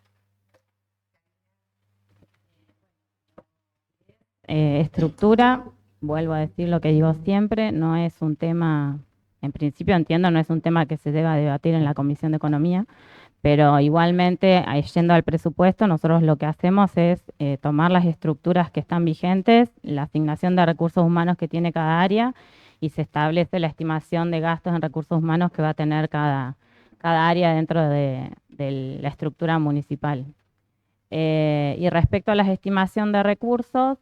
Estructura, vuelvo a decir lo que digo siempre, no es un tema, en principio entiendo, no es un tema que se deba debatir en la Comisión de Economía, pero igualmente, yendo al presupuesto, nosotros lo que hacemos es tomar las estructuras que están vigentes, la asignación de recursos humanos que tiene cada área y se establece la estimación de gastos en recursos humanos que va a tener cada área dentro de la estructura municipal. Y respecto a la estimación de recursos,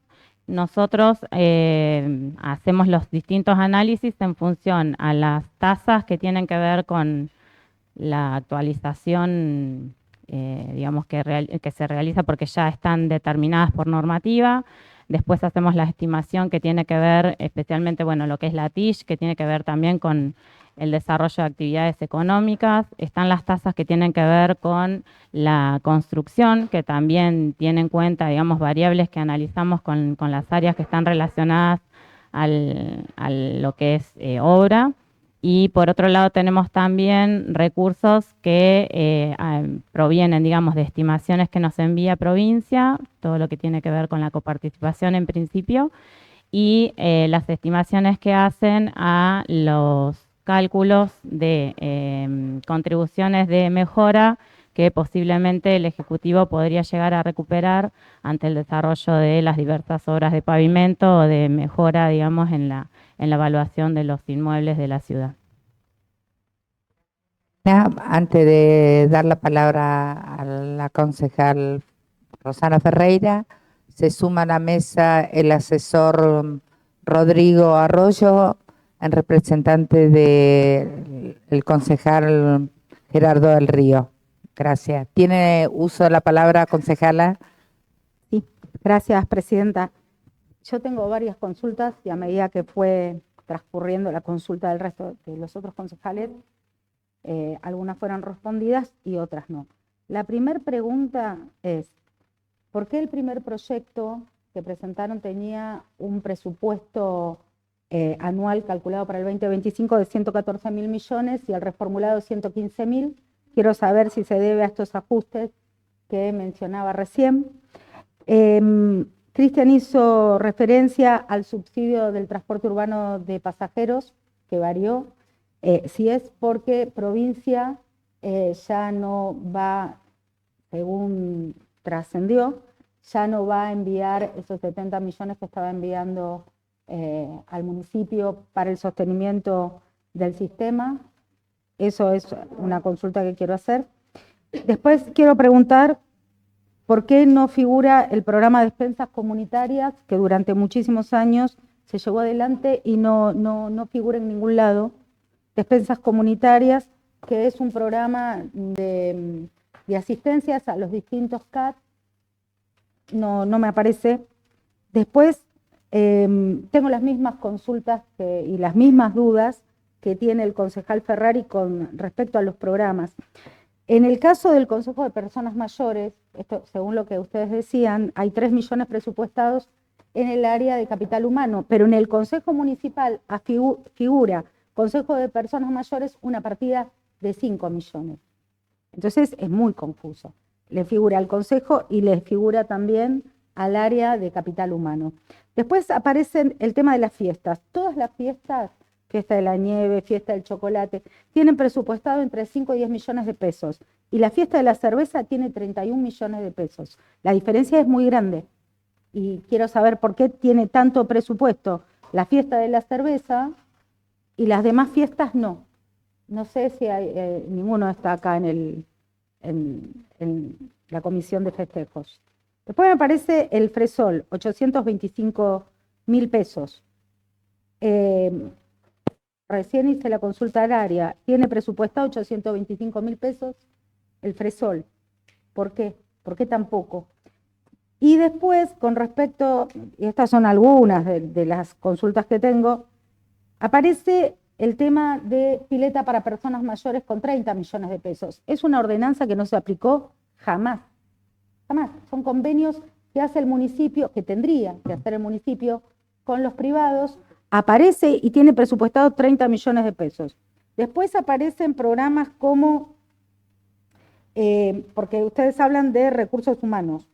nosotros hacemos los distintos análisis en función a las tasas que tienen que ver con la actualización, digamos, que se realiza porque ya están determinadas por normativa. Después hacemos la estimación que tiene que ver especialmente, bueno, lo que es la TIC, que tiene que ver también con el desarrollo de actividades económicas. Están las tasas que tienen que ver con la construcción, que también tiene en cuenta, digamos, variables que analizamos con las áreas que están relacionadas a lo que es obra. Y por otro lado tenemos también recursos que provienen, digamos, de estimaciones que nos envía provincia, todo lo que tiene que ver con la coparticipación en principio, y las estimaciones que hacen a los cálculos de contribuciones de mejora que posiblemente el Ejecutivo podría llegar a recuperar ante el desarrollo de las diversas obras de pavimento o de mejora, digamos, en la evaluación de los inmuebles de la ciudad. Antes de dar la palabra a la concejal Rosana Ferreira, se suma a la mesa el asesor Rodrigo Arroyo, en representante del concejal Gerardo del Río. Gracias. ¿Tiene uso de la palabra, concejala? Sí, gracias, Presidenta. Yo tengo varias consultas y a medida que fue transcurriendo la consulta del resto de los otros concejales, algunas fueron respondidas y otras no. La primera pregunta es, ¿por qué el primer proyecto que presentaron tenía un presupuesto anual calculado para el 2025 de 114.000 millones y el reformulado 115.000? Quiero saber si se debe a estos ajustes que mencionaba recién. Cristian hizo referencia al subsidio del transporte urbano de pasajeros, que varió. Si es porque provincia ya no va, según trascendió, ya no va a enviar esos 70 millones que estaba enviando al municipio para el sostenimiento del sistema. Eso es una consulta que quiero hacer. Después quiero preguntar por qué no figura el programa de despensas comunitarias que durante muchísimos años se llevó adelante y no figura en ningún lado. Despensas comunitarias, que es un programa de de asistencias a los distintos CAT, no me aparece. Después, tengo las mismas consultas y las mismas dudas que tiene el concejal Ferrari con respecto a los programas. En el caso del Consejo de Personas Mayores, esto, según lo que ustedes decían, hay 3 millones presupuestados en el área de capital humano, pero en el Consejo Municipal figura Consejo de Personas Mayores una partida de 5 millones. Entonces es muy confuso. Le figura al Consejo y le figura también al área de capital humano. Después aparece el tema de las fiestas. Todas las fiestas, fiesta de la nieve, fiesta del chocolate, tienen presupuestado entre 5 y 10 millones de pesos. Y la fiesta de la cerveza tiene 31 millones de pesos. La diferencia es muy grande. Y quiero saber por qué tiene tanto presupuesto la fiesta de la cerveza y las demás fiestas no. No sé si ninguno está acá en la comisión de festejos. Después me aparece el Fresol, 825.000 pesos. Recién hice la consulta al área. Tiene presupuestado 825.000 pesos el Fresol. ¿Por qué? ¿Por qué tan poco? Y después, con respecto, y estas son algunas de las consultas que tengo, aparece el tema de pileta para personas mayores con 30 millones de pesos. Es una ordenanza que no se aplicó jamás. Jamás. Son convenios que hace el municipio, que tendría que hacer el municipio con los privados. Aparece y tiene presupuestado 30 millones de pesos. Después aparecen programas como, porque ustedes hablan de recursos humanos.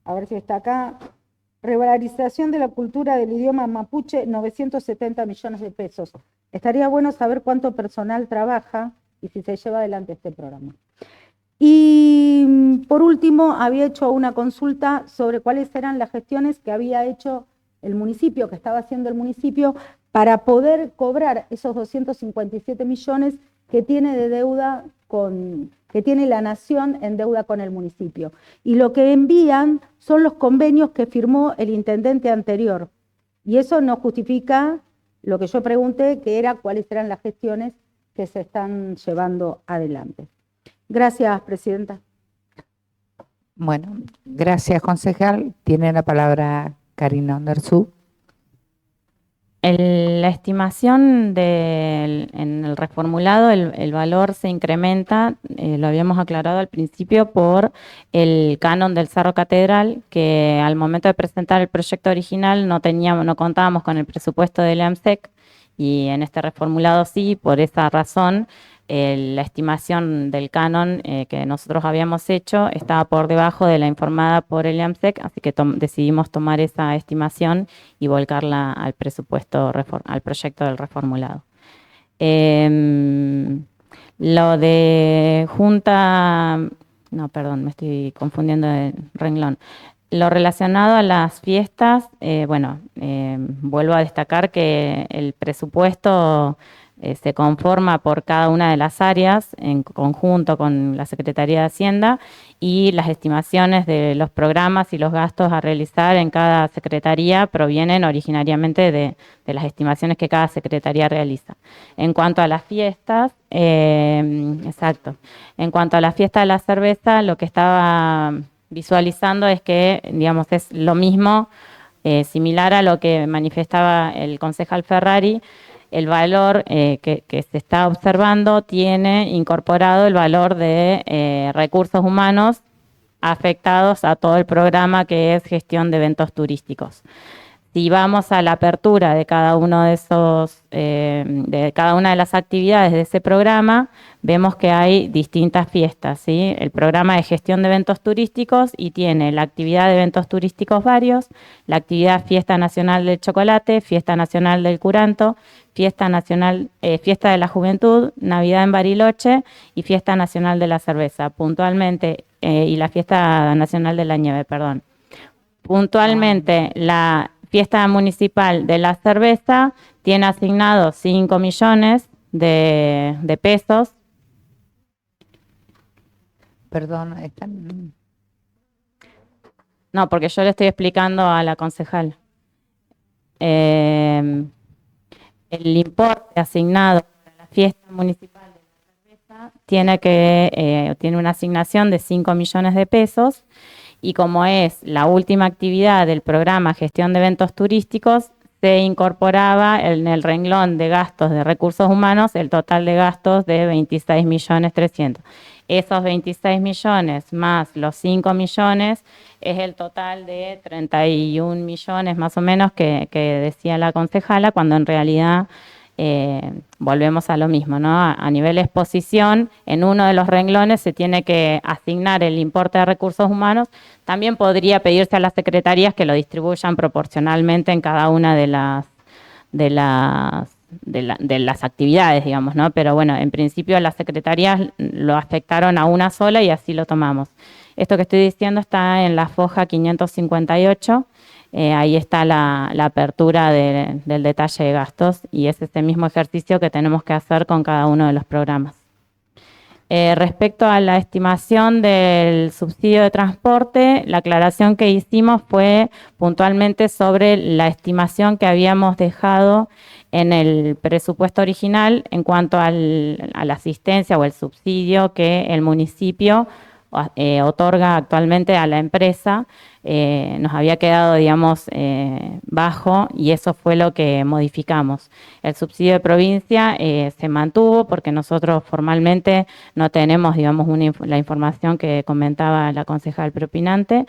A ver si está acá. Revalorización de la cultura del idioma mapuche, 970 millones de pesos. Estaría bueno saber cuánto personal trabaja y si se lleva adelante este programa. Y por último, había hecho una consulta sobre cuáles eran las gestiones que había hecho el municipio, que estaba haciendo el municipio, para poder cobrar esos 257 millones que tiene de deuda que tiene la nación en deuda con el municipio. Y lo que envían son los convenios que firmó el intendente anterior. Y eso no justifica lo que yo pregunté, que era cuáles eran las gestiones que se están llevando adelante. Gracias, presidenta. Bueno, gracias, concejal. Tiene la palabra Karina Ondersú. La estimación en el reformulado, el valor se incrementa, lo habíamos aclarado al principio, por el canon del Cerro Catedral, que al momento de presentar el proyecto original no contábamos con el presupuesto del EAMSEC, y en este reformulado sí. Por esa razón, la estimación del canon que nosotros habíamos hecho estaba por debajo de la informada por el EAMSEC, así que decidimos tomar esa estimación y volcarla al presupuesto, al proyecto del reformulado. Lo de junta, no, perdón, me estoy confundiendo de renglón. Lo relacionado a las fiestas, vuelvo a destacar que el presupuesto se conforma por cada una de las áreas en conjunto con la Secretaría de Hacienda, y las estimaciones de los programas y los gastos a realizar en cada secretaría provienen originariamente de las estimaciones que cada secretaría realiza. En cuanto a las fiestas, en cuanto a la fiesta de la cerveza, lo que estaba visualizando es que, digamos, es lo mismo, similar a lo que manifestaba el concejal Ferrari. El valor que se está observando tiene incorporado el valor de recursos humanos afectados a todo el programa, que es gestión de eventos turísticos. Si vamos a la apertura de cada uno de esos, de cada una de las actividades de ese programa, vemos que hay distintas fiestas, ¿sí? El programa de gestión de eventos turísticos y tiene la actividad de eventos turísticos varios, la actividad Fiesta Nacional del Chocolate, Fiesta Nacional del Curanto, Fiesta Nacional, Fiesta de la Juventud, Navidad en Bariloche y Fiesta Nacional de la Cerveza, puntualmente, y la Fiesta Nacional de la Nieve, perdón. Puntualmente, la Fiesta Municipal de la Cerveza tiene asignados 5 millones de pesos. Perdón, están... No, porque yo le estoy explicando a la concejal. El importe asignado para la Fiesta Municipal de la Cerveza tiene una asignación de 5 millones de pesos y como es la última actividad del programa Gestión de Eventos Turísticos, se incorporaba en el renglón de gastos de recursos humanos el total de gastos de 26.300.000. Esos 26 millones más los 5 millones es el total de 31 millones más o menos que decía la concejala, cuando en realidad volvemos a lo mismo, ¿no? A nivel exposición, en uno de los renglones se tiene que asignar el importe de recursos humanos. También podría pedirse a las secretarías que lo distribuyan proporcionalmente en cada una de las actividades, digamos, ¿no? Pero bueno, en principio las secretarías lo afectaron a una sola y así lo tomamos. Esto que estoy diciendo está en la foja 558. Ahí está la apertura del detalle de gastos y es ese mismo ejercicio que tenemos que hacer con cada uno de los programas. Respecto a la estimación del subsidio de transporte, la aclaración que hicimos fue puntualmente sobre la estimación que habíamos dejado en el presupuesto original en cuanto a la asistencia o el subsidio que el municipio otorga actualmente a la empresa. Nos había quedado, digamos, bajo y eso fue lo que modificamos. El subsidio de provincia se mantuvo porque nosotros formalmente no tenemos, digamos, la información que comentaba la concejal propinante,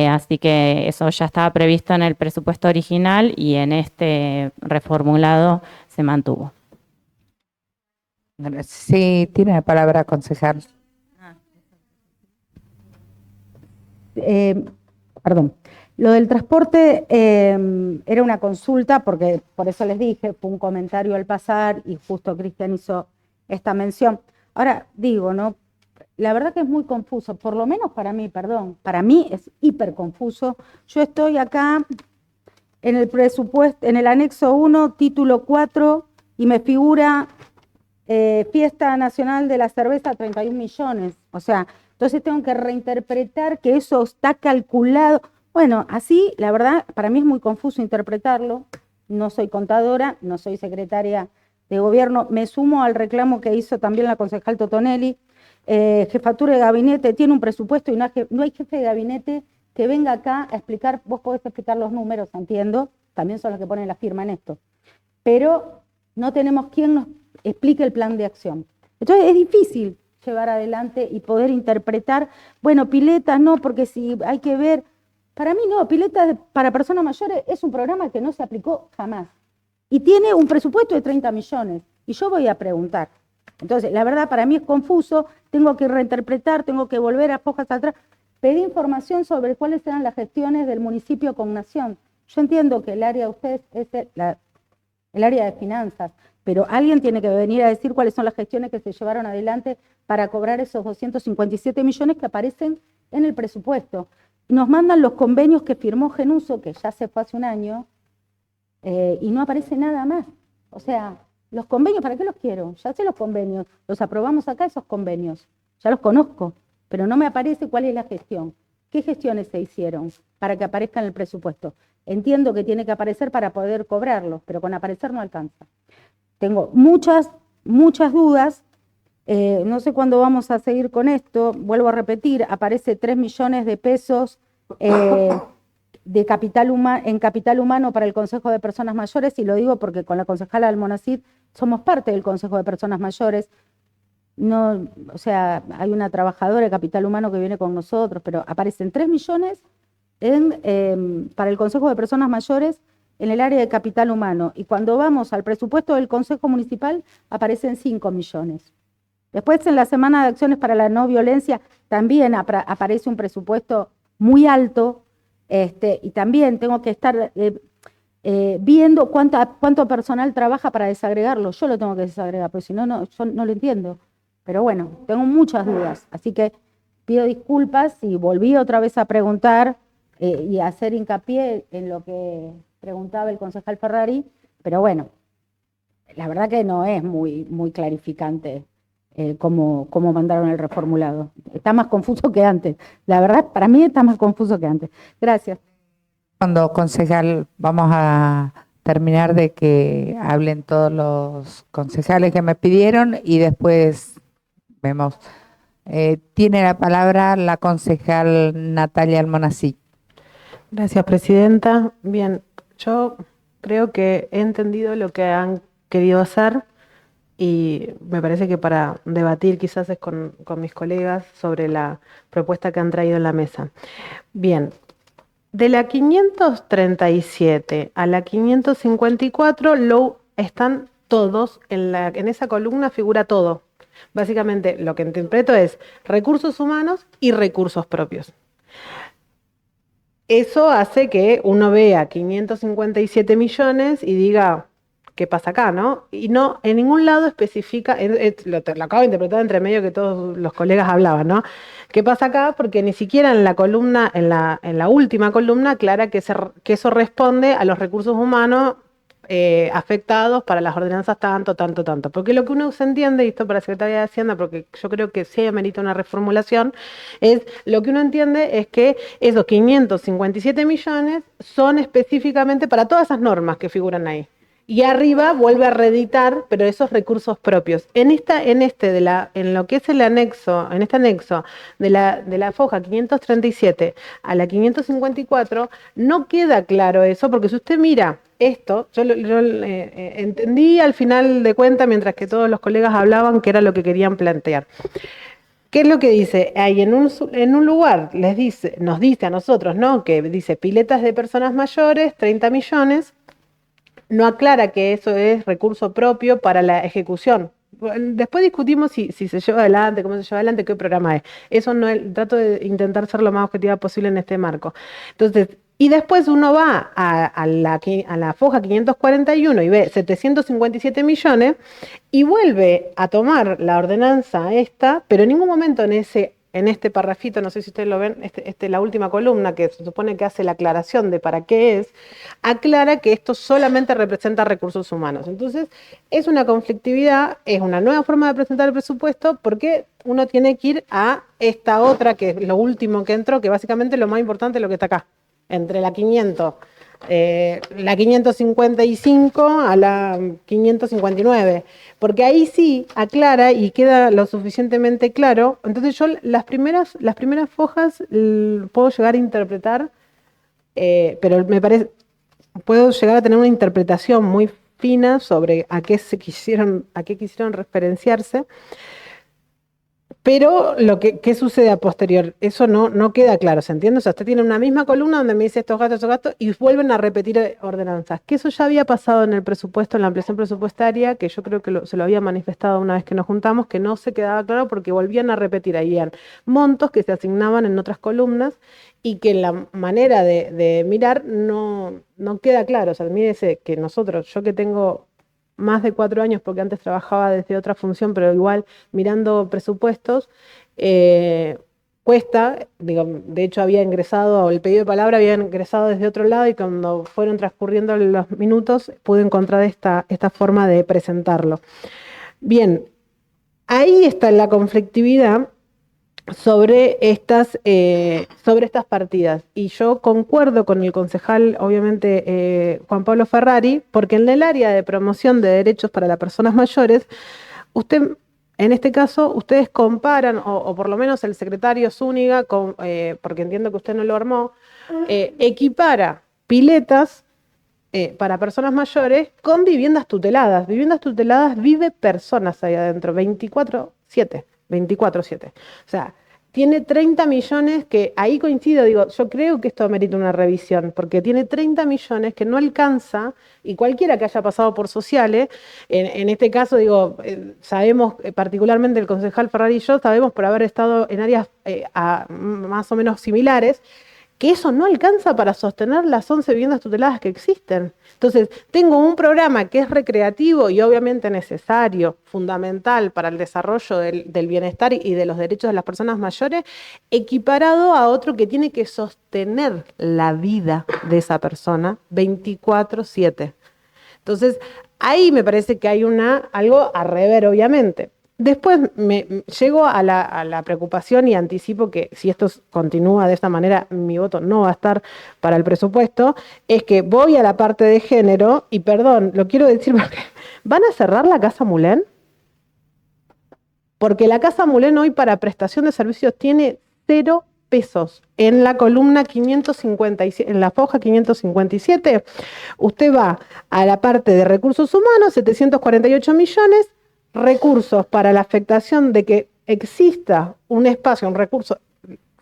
así que eso ya estaba previsto en el presupuesto original y en este reformulado se mantuvo. Sí, tiene la palabra, concejal. Perdón. Lo del transporte era una consulta, porque por eso les dije, fue un comentario al pasar y justo Cristian hizo esta mención. Ahora digo, ¿no? La verdad que es muy confuso, por lo menos para mí, perdón, para mí es hiper confuso. Yo estoy acá en el presupuesto, en el anexo 1, título 4, y me figura Fiesta Nacional de la Cerveza, 31 millones. O sea, entonces tengo que reinterpretar que eso está calculado. Bueno, así, la verdad, para mí es muy confuso interpretarlo. No soy contadora, no soy secretaria de gobierno. Me sumo al reclamo que hizo también la concejal Totonelli. Jefatura de gabinete tiene un presupuesto y no hay jefe de gabinete que venga acá a explicar. Vos podés explicar los números, entiendo. También son los que ponen la firma en esto. Pero no tenemos quien nos explique el plan de acción. Entonces es difícil llevar adelante y poder interpretar, bueno, piletas no, porque si hay que ver, para mí no, piletas para personas mayores es un programa que no se aplicó jamás y tiene un presupuesto de 30 millones y yo voy a preguntar. Entonces, la verdad para mí es confuso, tengo que reinterpretar, tengo que volver a hojas atrás, pedí información sobre cuáles eran las gestiones del municipio con Nación. Yo entiendo que el área de ustedes es el área de finanzas, pero alguien tiene que venir a decir cuáles son las gestiones que se llevaron adelante para cobrar esos 257 millones que aparecen en el presupuesto. Nos mandan los convenios que firmó Genuso, que ya se fue hace un año, y no aparece nada más. O sea, los convenios, ¿para qué los quiero? Ya sé los convenios, los aprobamos acá esos convenios, ya los conozco, pero no me aparece cuál es la gestión. ¿Qué gestiones se hicieron para que aparezca en el presupuesto? Entiendo que tiene que aparecer para poder cobrarlos, pero con aparecer no alcanza. Tengo muchas dudas, no sé cuándo vamos a seguir con esto, vuelvo a repetir, aparece 3 millones de pesos de en capital humano para el Consejo de Personas Mayores, y lo digo porque con la concejala Almonacid somos parte del Consejo de Personas Mayores. No, o sea, hay una trabajadora de capital humano que viene con nosotros, pero aparecen 3 millones para el Consejo de Personas Mayores en el área de capital humano, y cuando vamos al presupuesto del Consejo Municipal aparecen 5 millones. Después en la Semana de Acciones para la No Violencia también aparece un presupuesto muy alto, y también tengo que estar viendo cuánto personal trabaja para desagregarlo. Yo lo tengo que desagregar, porque si no, yo no lo entiendo. Pero bueno, tengo muchas dudas, así que pido disculpas y volví otra vez a preguntar y a hacer hincapié en lo que preguntaba el concejal Ferrari, pero bueno, la verdad que no es muy clarificante cómo mandaron el reformulado. Está más confuso que antes. La verdad, para mí está más confuso que antes. Gracias. Cuando, concejal, vamos a terminar de que hablen todos los concejales que me pidieron y después vemos. Tiene la palabra la concejal Natalia Almonací. Gracias, presidenta. Bien, yo creo que he entendido lo que han querido hacer y me parece que para debatir quizás es con mis colegas sobre la propuesta que han traído en la mesa. Bien, de la 537 a la 554 están todos, en esa columna figura todo. Básicamente lo que interpreto es recursos humanos y recursos propios. Eso hace que uno vea 557 millones y diga, ¿qué pasa acá, no? Y no, en ningún lado especifica, lo acabo de interpretar entre medio que todos los colegas hablaban, ¿no? ¿Qué pasa acá? Porque ni siquiera en la columna, en la última columna, aclara que eso responde a los recursos humanos afectados para las ordenanzas tanto. Porque lo que uno se entiende, y esto para la Secretaría de Hacienda, porque yo creo que sí amerita una reformulación, lo que uno entiende es que esos 557 millones son específicamente para todas esas normas que figuran ahí. Y arriba vuelve a reeditar, pero esos recursos propios. En lo que es el anexo, en este anexo de la foja 537 a la 554, no queda claro eso, porque si usted mira esto, yo entendí al final de cuentas, mientras que todos los colegas hablaban, que era lo que querían plantear. ¿Qué es lo que dice? Ahí en un lugar nos dice a nosotros, ¿no? Que dice piletas de personas mayores, 30 millones. No aclara que eso es recurso propio para la ejecución. Después discutimos si se lleva adelante, cómo se lleva adelante, qué programa es. Eso no es, trato de intentar ser lo más objetiva posible en este marco. Entonces, y después uno va a la foja 541 y ve 757 millones y vuelve a tomar la ordenanza esta, pero en ningún momento en este parrafito, no sé si ustedes lo ven, la última columna que se supone que hace la aclaración de para qué es, aclara que esto solamente representa recursos humanos. Entonces, es una conflictividad, es una nueva forma de presentar el presupuesto, porque uno tiene que ir a esta otra, que es lo último que entró, que básicamente lo más importante es lo que está acá, entre la 555 a la 559, porque ahí sí aclara y queda lo suficientemente claro. Entonces yo las primeras fojas puedo llegar a interpretar, pero me parece, puedo llegar a tener una interpretación muy fina sobre a qué quisieron referenciarse. Pero ¿qué sucede a posterior? Eso no queda claro, ¿se entiende? O sea, usted tiene una misma columna donde me dice estos gastos, y vuelven a repetir ordenanzas. Que eso ya había pasado en el presupuesto, en la ampliación presupuestaria, que yo creo que se lo había manifestado una vez que nos juntamos, que no se quedaba claro porque volvían a repetir. Ahí eran montos que se asignaban en otras columnas y que la manera de mirar no queda claro. O sea, mírese que yo que tengo más de 4 años, porque antes trabajaba desde otra función, pero igual mirando presupuestos, cuesta, digo, de hecho había ingresado, el pedido de palabra había ingresado desde otro lado y cuando fueron transcurriendo los minutos pude encontrar esta forma de presentarlo. Bien, ahí está la conflictividad sobre estas partidas. Y yo concuerdo con el concejal, obviamente, Juan Pablo Ferrari, porque en el área de promoción de derechos para las personas mayores, en este caso, ustedes comparan, o por lo menos el secretario Zúñiga, porque entiendo que usted no lo armó, equipara piletas para personas mayores con viviendas tuteladas. Viviendas tuteladas, vive personas ahí adentro, 24/7. O sea, tiene 30 millones que, ahí coincido, digo, yo creo que esto amerita una revisión, porque tiene 30 millones que no alcanza, y cualquiera que haya pasado por sociales, en este caso, digo, sabemos, particularmente el concejal Ferrari y yo, sabemos por haber estado en áreas más o menos similares, que eso no alcanza para sostener las 11 viviendas tuteladas que existen. Entonces, tengo un programa que es recreativo y obviamente necesario, fundamental para el desarrollo del bienestar y de los derechos de las personas mayores, equiparado a otro que tiene que sostener la vida de esa persona 24/7. Entonces, ahí me parece que hay algo a rever, obviamente. Después llego a la preocupación y anticipo que si esto continúa de esta manera, mi voto no va a estar para el presupuesto, es que voy a la parte de género, y perdón, lo quiero decir porque ¿van a cerrar la Casa Mulén? porque la Casa Mulén hoy para prestación de servicios tiene 0 pesos. En la columna 557, en la foja 557, usted va a la parte de recursos humanos, 748 millones, recursos para la afectación de que exista un espacio, un recurso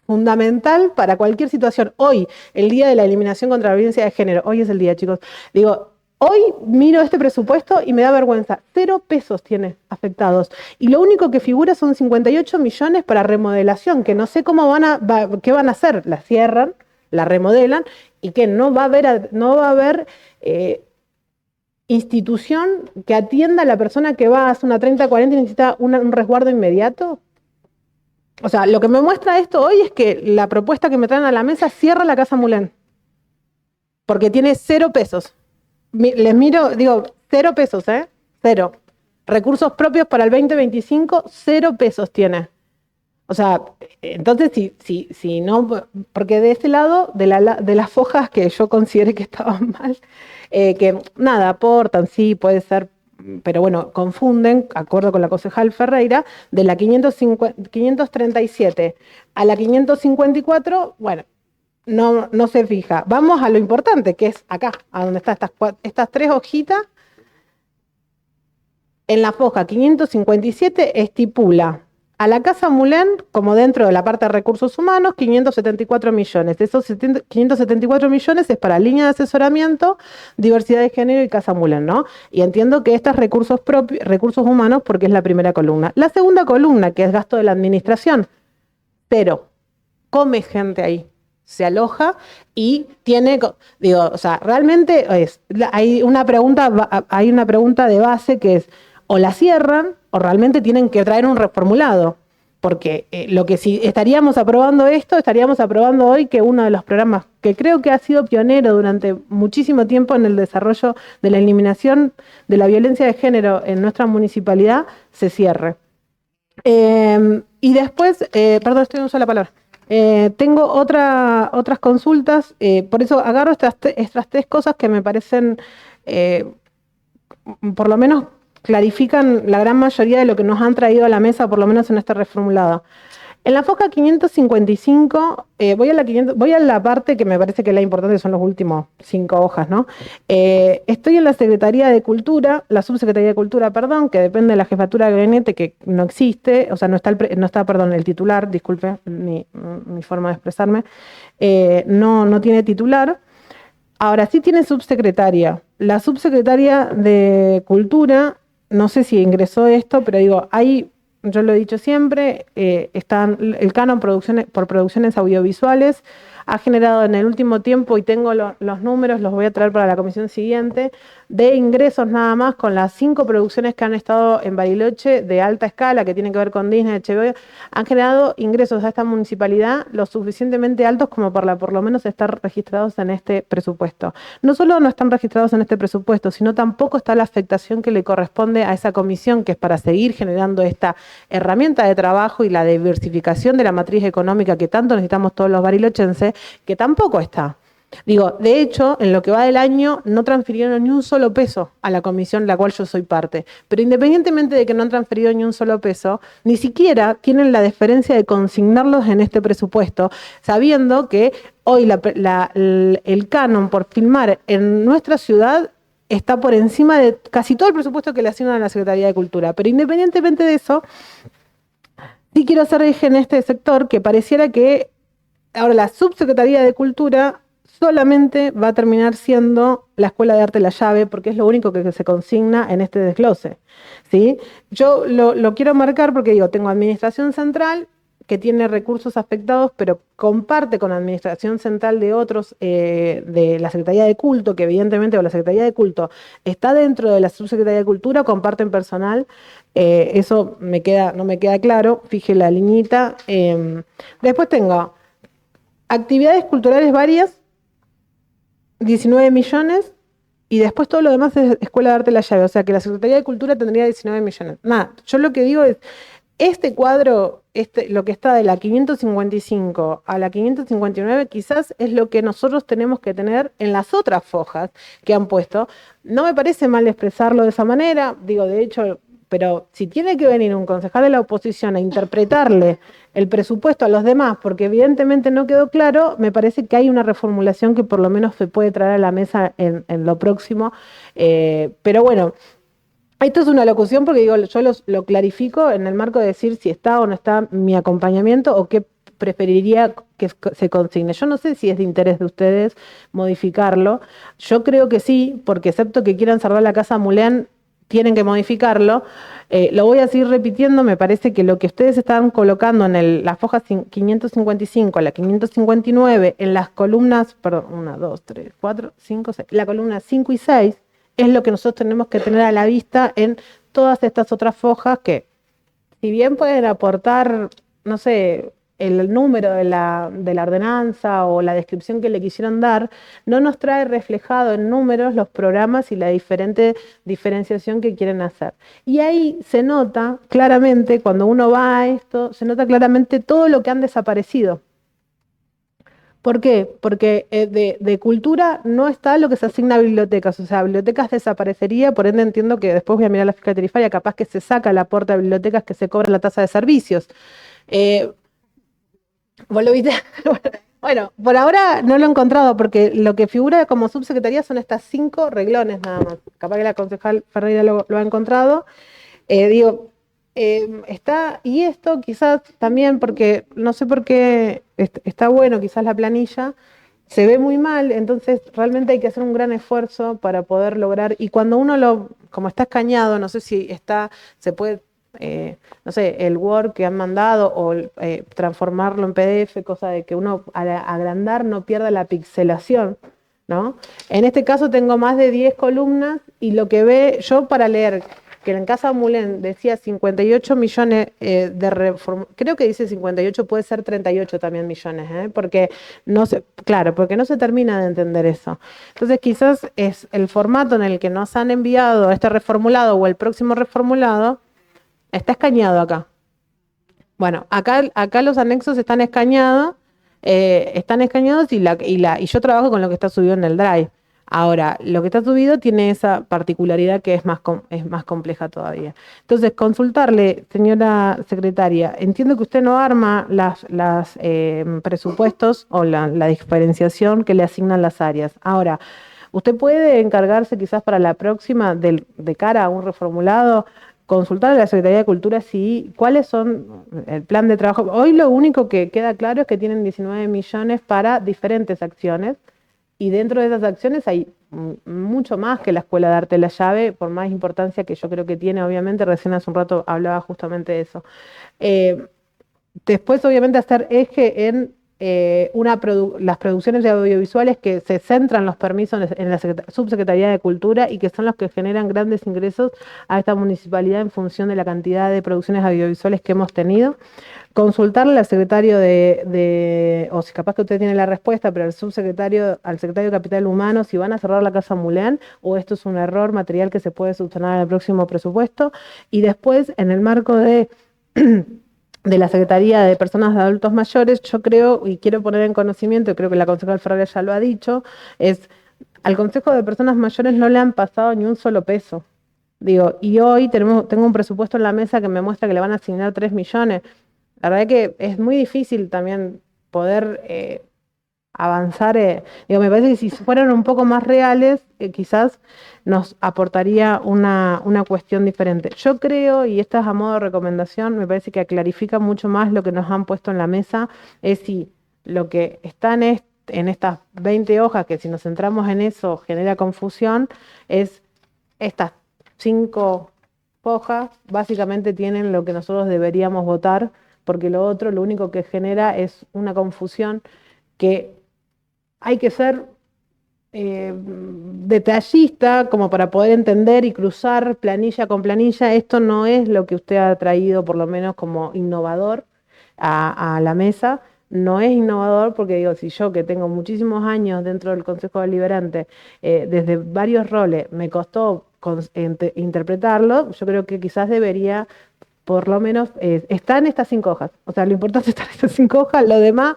fundamental para cualquier situación. Hoy, el día de la eliminación contra la violencia de género, hoy es el día, chicos, digo, hoy miro este presupuesto y me da vergüenza. 0 pesos tiene afectados. Y lo único que figura son 58 millones para remodelación, que no sé cómo qué van a hacer. La cierran, la remodelan y que no va a haber institución que atienda a la persona que va a hacer una 30-40 y necesita un resguardo inmediato. O sea, lo que me muestra esto hoy es que la propuesta que me traen a la mesa cierra la Casa Mulén. Porque tiene 0 pesos. Les miro, digo, 0 pesos, 0. Recursos propios para el 2025, 0 pesos tiene. O sea, entonces si no, porque de este lado, de las fojas que yo consideré que estaban mal, que nada, aportan, sí, puede ser, pero bueno, confunden, acuerdo con la concejal Ferreira, de la 537 a la 554, bueno, no se fija. Vamos a lo importante, que es acá, a donde están estas 3 hojitas. En la foja 557 estipula a la Casa Mulén, como dentro de la parte de recursos humanos, 574 millones. De esos 574 millones es para línea de asesoramiento, diversidad de género y Casa Mulén, ¿no? Y entiendo que estos recursos humanos, porque es la primera columna. La segunda columna, que es gasto de la administración, 0. Come gente ahí, se aloja y tiene, digo, o sea, realmente hay una pregunta de base que es, o la cierran o realmente tienen que traer un reformulado, porque lo que si estaríamos aprobando hoy que uno de los programas que creo que ha sido pionero durante muchísimo tiempo en el desarrollo de la eliminación de la violencia de género en nuestra municipalidad se cierre. Y después, perdón, estoy en una sola palabra. Tengo otras consultas, por eso agarro estas 3 cosas que me parecen, por lo menos, clarifican la gran mayoría de lo que nos han traído a la mesa, por lo menos en esta reformulada. En la foja 555, voy a la parte que me parece que es la importante, son los últimos 5 hojas, ¿no? Estoy en la Secretaría de Cultura, la Subsecretaría de Cultura, perdón, que depende de la Jefatura de Gabinete, que no existe, o sea, no está, el titular, disculpe mi forma de expresarme, no tiene titular. Ahora sí tiene subsecretaria. La Subsecretaría de Cultura, no sé si ingresó esto, pero digo, yo lo he dicho siempre, el canon por producciones audiovisuales ha generado en el último tiempo, y tengo los números, los voy a traer para la comisión siguiente, de ingresos nada más con las 5 producciones que han estado en Bariloche de alta escala, que tienen que ver con Disney, HBO, han generado ingresos a esta municipalidad lo suficientemente altos como para por lo menos estar registrados en este presupuesto. No solo no están registrados en este presupuesto, sino tampoco está la afectación que le corresponde a esa comisión, que es para seguir generando esta herramienta de trabajo y la diversificación de la matriz económica que tanto necesitamos todos los barilochenses, que tampoco está. Digo, de hecho, en lo que va del año no transfirieron ni un solo peso a la comisión de la cual yo soy parte. Pero independientemente de que no han transferido ni un solo peso, ni siquiera tienen la deferencia de consignarlos en este presupuesto, sabiendo que hoy el canon por filmar en nuestra ciudad está por encima de casi todo el presupuesto que le asignan a la Secretaría de Cultura. Pero independientemente de eso, sí quiero hacer eje en este sector que pareciera que ahora la Subsecretaría de Cultura solamente va a terminar siendo la Escuela de Arte La Llave, porque es lo único que se consigna en este desglose, ¿sí? Yo lo quiero marcar porque digo, tengo Administración Central, que tiene recursos afectados, pero comparte con Administración Central de otros, de la Secretaría de Culto, que evidentemente o la Secretaría de Culto está dentro de la Subsecretaría de Cultura, comparten personal, eso no me queda claro, fije la liñita. Después tengo actividades culturales varias, 19 millones, y después todo lo demás es Escuela de Arte La Llave, o sea que la Secretaría de Cultura tendría 19 millones. Nada, yo lo que digo es, este cuadro, lo que está de la 555 a la 559, quizás es lo que nosotros tenemos que tener en las otras fojas que han puesto. No me parece mal expresarlo de esa manera, digo, de hecho, pero si tiene que venir un concejal de la oposición a interpretarle el presupuesto a los demás, porque evidentemente no quedó claro, me parece que hay una reformulación que por lo menos se puede traer a la mesa en lo próximo. Pero bueno, esto es una locución porque digo, yo lo clarifico en el marco de decir si está o no está mi acompañamiento o qué preferiría que se consigne. Yo no sé si es de interés de ustedes modificarlo. Yo creo que sí, porque excepto que quieran cerrar la Casa Mulén, tienen que modificarlo. Lo voy a seguir repitiendo, me parece que lo que ustedes están colocando en las fojas 555 a la 559, en las columnas, perdón, 1, 2, 3, 4, 5, 6, la columna 5 y 6, es lo que nosotros tenemos que tener a la vista en todas estas otras fojas que, si bien pueden aportar, no sé, el número de la ordenanza o la descripción que le quisieron dar, no nos trae reflejado en números los programas y la diferente diferenciación que quieren hacer. Y ahí se nota claramente, cuando uno va a esto, se nota claramente todo lo que han desaparecido. ¿Por qué? Porque de cultura no está lo que se asigna a bibliotecas, o sea, bibliotecas desaparecería, por ende entiendo que después voy a mirar la fiscalía tarifaria, capaz que se saca el aporte a bibliotecas que se cobra la tasa de servicios. ¿Vos lo viste? Bueno, por ahora no lo he encontrado porque lo que figura como subsecretaría son estas 5 reglones nada más. Capaz que la concejal Ferreira lo ha encontrado. Está, y esto quizás también porque, no sé por qué, está bueno quizás la planilla, se ve muy mal, entonces realmente hay que hacer un gran esfuerzo para poder lograr, y cuando uno como está escaneado, no sé si se puede... no sé, el Word que han mandado o transformarlo en PDF, cosa de que uno al agrandar no pierda la pixelación, ¿no? En este caso tengo más de 10 columnas y lo que ve yo para leer que en Casa Mulén decía 58 millones de reforma, creo que dice 58, puede ser 38 también millones, porque porque no se termina de entender eso. Entonces quizás es el formato en el que nos han enviado este reformulado o el próximo reformulado. Está escaneado acá. Bueno, acá los anexos están escaneados y yo trabajo con lo que está subido en el Drive. Ahora, lo que está subido tiene esa particularidad que es más compleja todavía. Entonces, consultarle, señora secretaria, entiendo que usted no arma las presupuestos o la diferenciación que le asignan las áreas. Ahora, usted puede encargarse quizás para la próxima, de cara a un reformulado, consultar a la Secretaría de Cultura cuáles son el plan de trabajo. Hoy lo único que queda claro es que tienen 19 millones para diferentes acciones y dentro de esas acciones hay mucho más que la Escuela de Arte de la Llave, por más importancia que yo creo que tiene, obviamente, recién hace un rato hablaba justamente de eso. Después, obviamente, hacer eje en las producciones de audiovisuales que se centran los permisos en la Subsecretaría de Cultura y que son los que generan grandes ingresos a esta municipalidad en función de la cantidad de producciones audiovisuales que hemos tenido. Consultarle al secretario o si capaz que usted tiene la respuesta, pero al secretario de Capital Humano, si van a cerrar la Casa Mulén o esto es un error material que se puede subsanar en el próximo presupuesto. Y después, en el marco de la Secretaría de Personas de Adultos Mayores, yo creo, y quiero poner en conocimiento, y creo que la concejal Ferreira ya lo ha dicho, al Consejo de Personas Mayores no le han pasado ni un solo peso. Y hoy tengo un presupuesto en la mesa que me muestra que le van a asignar 3 millones. La verdad que es muy difícil también poder avanzar. Me parece que si fueran un poco más reales, quizás nos aportaría una cuestión diferente. Yo creo, y esta es a modo de recomendación, me parece que clarifica mucho más lo que nos han puesto en la mesa, es si lo que está en estas 20 hojas, que si nos centramos en eso genera confusión, es estas 5 hojas, básicamente tienen lo que nosotros deberíamos votar, porque lo otro, lo único que genera es una confusión que hay que ser detallista como para poder entender y cruzar planilla con planilla. Esto no es lo que usted ha traído, por lo menos como innovador, a la mesa. No es innovador porque si yo que tengo muchísimos años dentro del Consejo Deliberante, desde varios roles, me costó interpretarlo, yo creo que quizás debería, por lo menos, está en estas 5 hojas. O sea, lo importante está en estas 5 hojas, lo demás...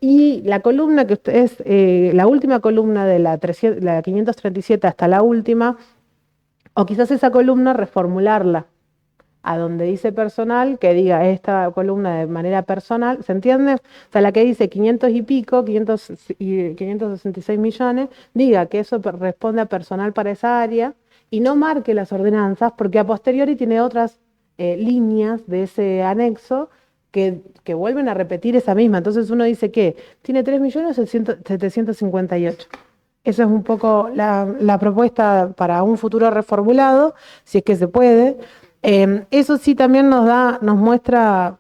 y la columna que ustedes, la última columna de la 537 hasta la última, O quizás esa columna reformularla a donde dice personal, que diga esta columna de manera personal, ¿se entiende? O sea, la que dice 500 y pico, 566 millones, diga que eso responde a personal para esa área y no marque las ordenanzas, porque a posteriori tiene otras líneas de ese anexo que vuelven a repetir esa misma. Entonces uno dice que tiene 3.758.000. Esa es un poco la propuesta para un futuro reformulado, si es que se puede. Eso sí también nos muestra,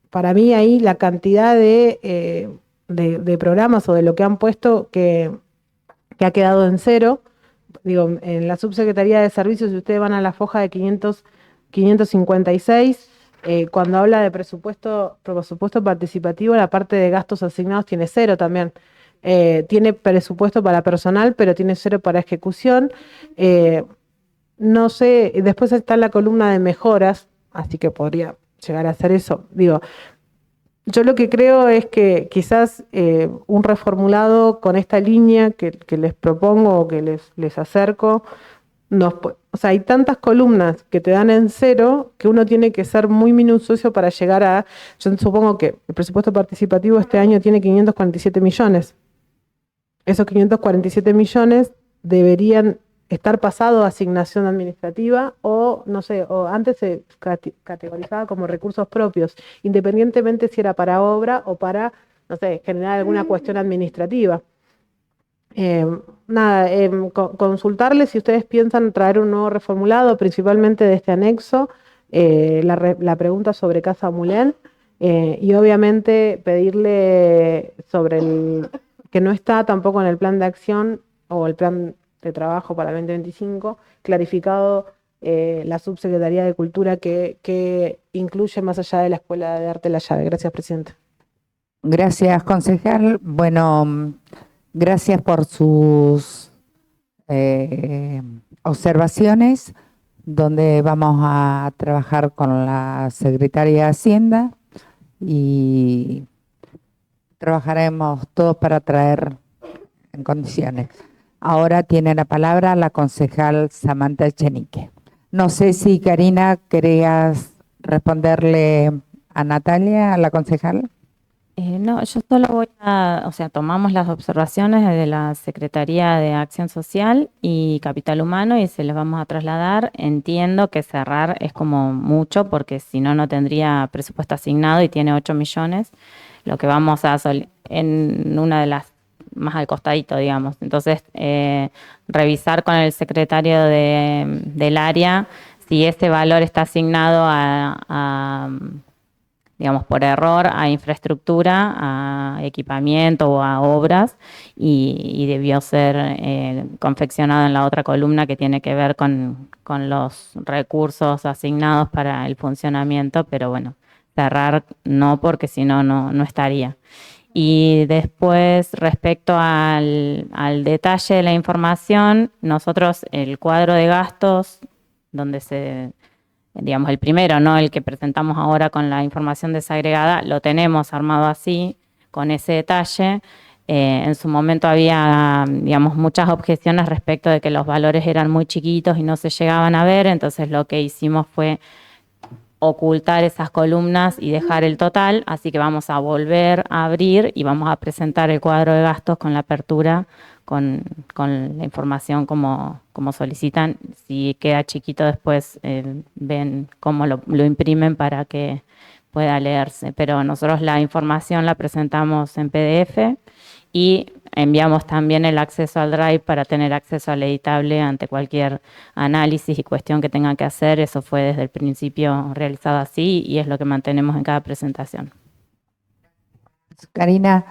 para mí ahí, la cantidad de programas o de lo que han puesto que ha quedado en cero. Digo, en la Subsecretaría de Servicios, si ustedes van a la foja de 556, cuando habla de presupuesto participativo, la parte de gastos asignados tiene cero también. Tiene presupuesto para personal, pero tiene cero para ejecución. No sé, después está la columna de mejoras, así que podría llegar a hacer eso. Digo, yo lo que creo es que quizás un reformulado con esta línea que les propongo o que les acerco, o sea, hay tantas columnas que te dan en cero que uno tiene que ser muy minucioso para llegar a... Yo supongo que el presupuesto participativo este año tiene 547 millones. Esos 547 millones deberían estar pasados a asignación administrativa o, no sé, o antes se categorizaba como recursos propios, independientemente si era para obra o para, no sé, generar alguna cuestión administrativa. Consultarles si ustedes piensan traer un nuevo reformulado, principalmente de este anexo, la pregunta sobre Casa Mulén, y obviamente pedirle sobre que no está tampoco en el plan de acción o el plan de trabajo para el 2025, clarificado la Subsecretaría de Cultura que incluye más allá de la Escuela de Arte La Llave. Gracias, Presidenta. Gracias, concejal. Bueno, gracias por sus observaciones, donde vamos a trabajar con la Secretaría de Hacienda y trabajaremos todos para traer en condiciones. Ahora tiene la palabra la concejal Samantha Echenique. No sé si, Karina, querías responderle a Natalia, a la concejal. No, yo solo o sea, tomamos las observaciones de la Secretaría de Acción Social y Capital Humano y se las vamos a trasladar. Entiendo que cerrar es como mucho porque si no, no tendría presupuesto asignado y tiene 8 millones. Lo que vamos a en una de las más al costadito, digamos. Entonces, revisar con el secretario del área si ese valor está asignado digamos, por error a infraestructura, a equipamiento o a obras y debió ser confeccionado en la otra columna que tiene que ver con los recursos asignados para el funcionamiento, pero bueno, cerrar no porque si no, no estaría. Y después, respecto al detalle de la información, nosotros el cuadro de gastos, donde digamos, el primero, no el que presentamos ahora con la información desagregada, lo tenemos armado así, con ese detalle. En su momento había, digamos, muchas objeciones respecto de que los valores eran muy chiquitos y no se llegaban a ver, entonces lo que hicimos fue ocultar esas columnas y dejar el total, así que vamos a volver a abrir y vamos a presentar el cuadro de gastos con la apertura, con la información como solicitan. Si queda chiquito después ven cómo lo imprimen para que pueda leerse, pero nosotros la información la presentamos en PDF y enviamos también el acceso al Drive para tener acceso al editable ante cualquier análisis y cuestión que tengan que hacer. Eso fue desde el principio realizado así y es lo que mantenemos en cada presentación. Karina,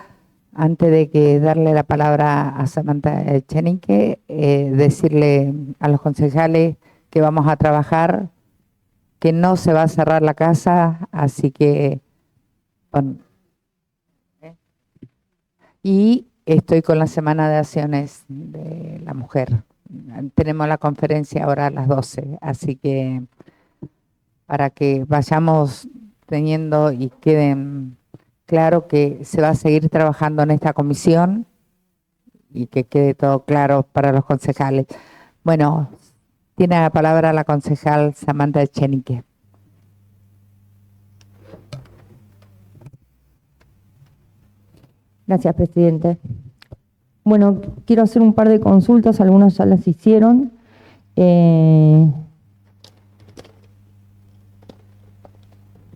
antes de que darle la palabra a Samantha Echenique, decirle a los concejales que vamos a trabajar, que no se va a cerrar la casa, así que... Bueno, y estoy con la Semana de Acciones de la Mujer. Tenemos la conferencia ahora a las 12, así que para que vayamos teniendo y queden claro que se va a seguir trabajando en esta comisión y que quede todo claro para los concejales. Bueno, Tiene la palabra la concejal Samantha Echenique. Gracias, presidente. Bueno, quiero hacer un par de consultas, algunos ya las hicieron.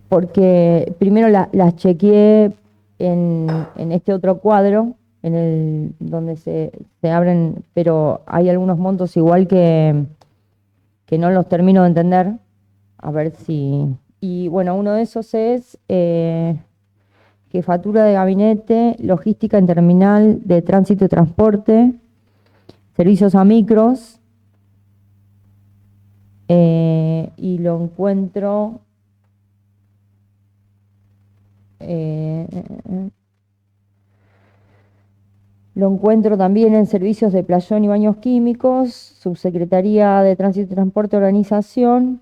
Porque primero las chequeé en este otro cuadro, donde se abren, pero hay algunos montos igual que no los termino de entender. A ver si... Y bueno, uno de esos es jefatura de gabinete, logística en terminal de tránsito y transporte, servicios a micros, y lo encuentro... Lo encuentro también en servicios de playón y baños químicos, Subsecretaría de Tránsito y Transporte, Organización.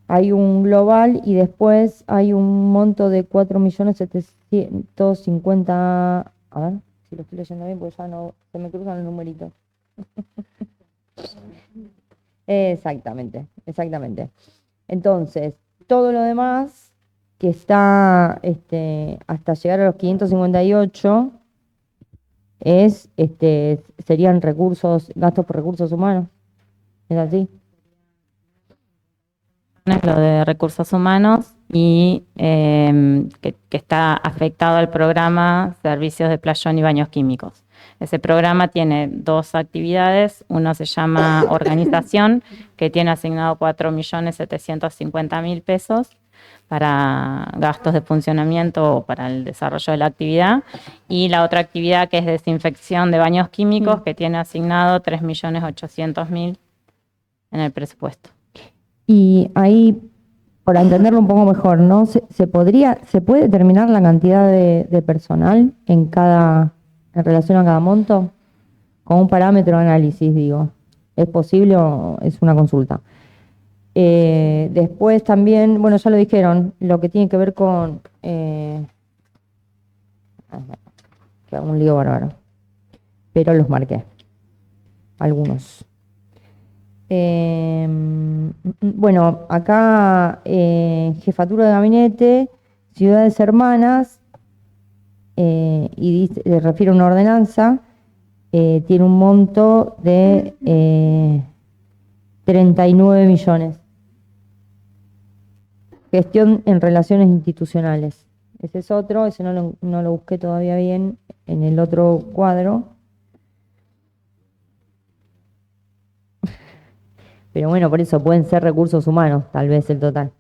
Hay un global y después hay un monto de 4.750.000. A ver si lo estoy leyendo bien, porque ya no se me cruzan los numeritos. Exactamente, exactamente. Entonces, todo lo demás que está hasta llegar a los 558 serían gastos por recursos humanos. ¿Es así? Es lo de recursos humanos y que está afectado al programa Servicios de Playón y Baños Químicos. Ese programa tiene dos actividades. Uno se llama Organización, que tiene asignado 4.750.000 pesos para gastos de funcionamiento o para el desarrollo de la actividad. Y la otra actividad, que es desinfección de baños químicos, que tiene asignado 3.800.000 en el presupuesto. Y ahí, para entenderlo un poco mejor, ¿no? ¿Se puede determinar la cantidad de personal en relación a cada monto? Con un parámetro de análisis, digo. ¿Es posible o es una consulta? Después también, bueno, ya lo dijeron, lo que tiene que ver con... que hago un lío bárbaro. Pero los marqué. Algunos. Bueno, acá jefatura de gabinete, ciudades hermanas, y refiere a una ordenanza, tiene un monto de 39 millones. Gestión en relaciones institucionales. Ese es otro, ese no lo busqué todavía bien en el otro cuadro. Pero bueno, por eso pueden ser recursos humanos, tal vez el total.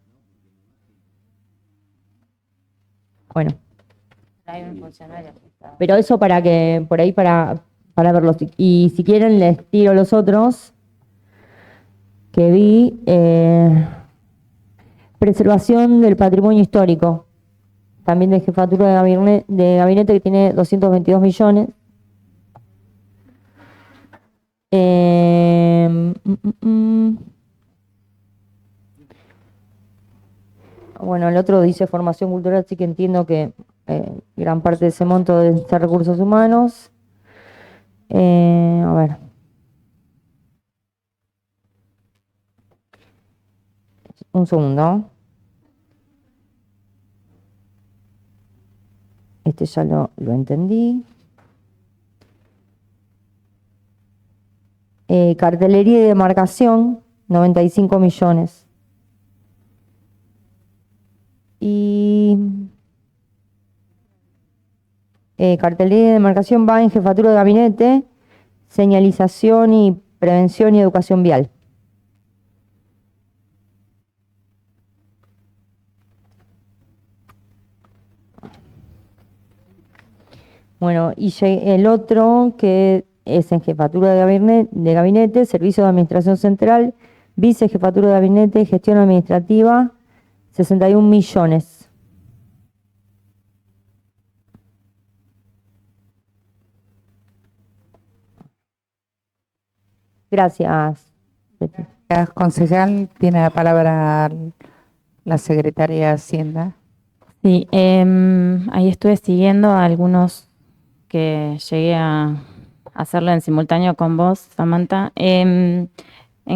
Bueno. Pero eso para que, por ahí para verlos. Y si quieren les tiro los otros que vi. Preservación del patrimonio histórico. También de jefatura de gabinete que tiene 222 millones. Bueno, el otro dice formación cultural, así que entiendo que gran parte de ese monto deben ser recursos humanos. A ver. Un segundo. Este ya lo entendí. Cartelería y demarcación, 95 millones. Y cartelería y demarcación va en jefatura de gabinete, señalización y prevención y educación vial. Bueno, y el otro que es en jefatura de gabinete, servicio de administración central, vicejefatura de gabinete, gestión administrativa, 61 millones. Gracias. La concejal, tiene la palabra la secretaria de Hacienda. Sí, ahí estuve siguiendo a algunos que llegué a hacerlo en simultáneo con vos, Samantha. En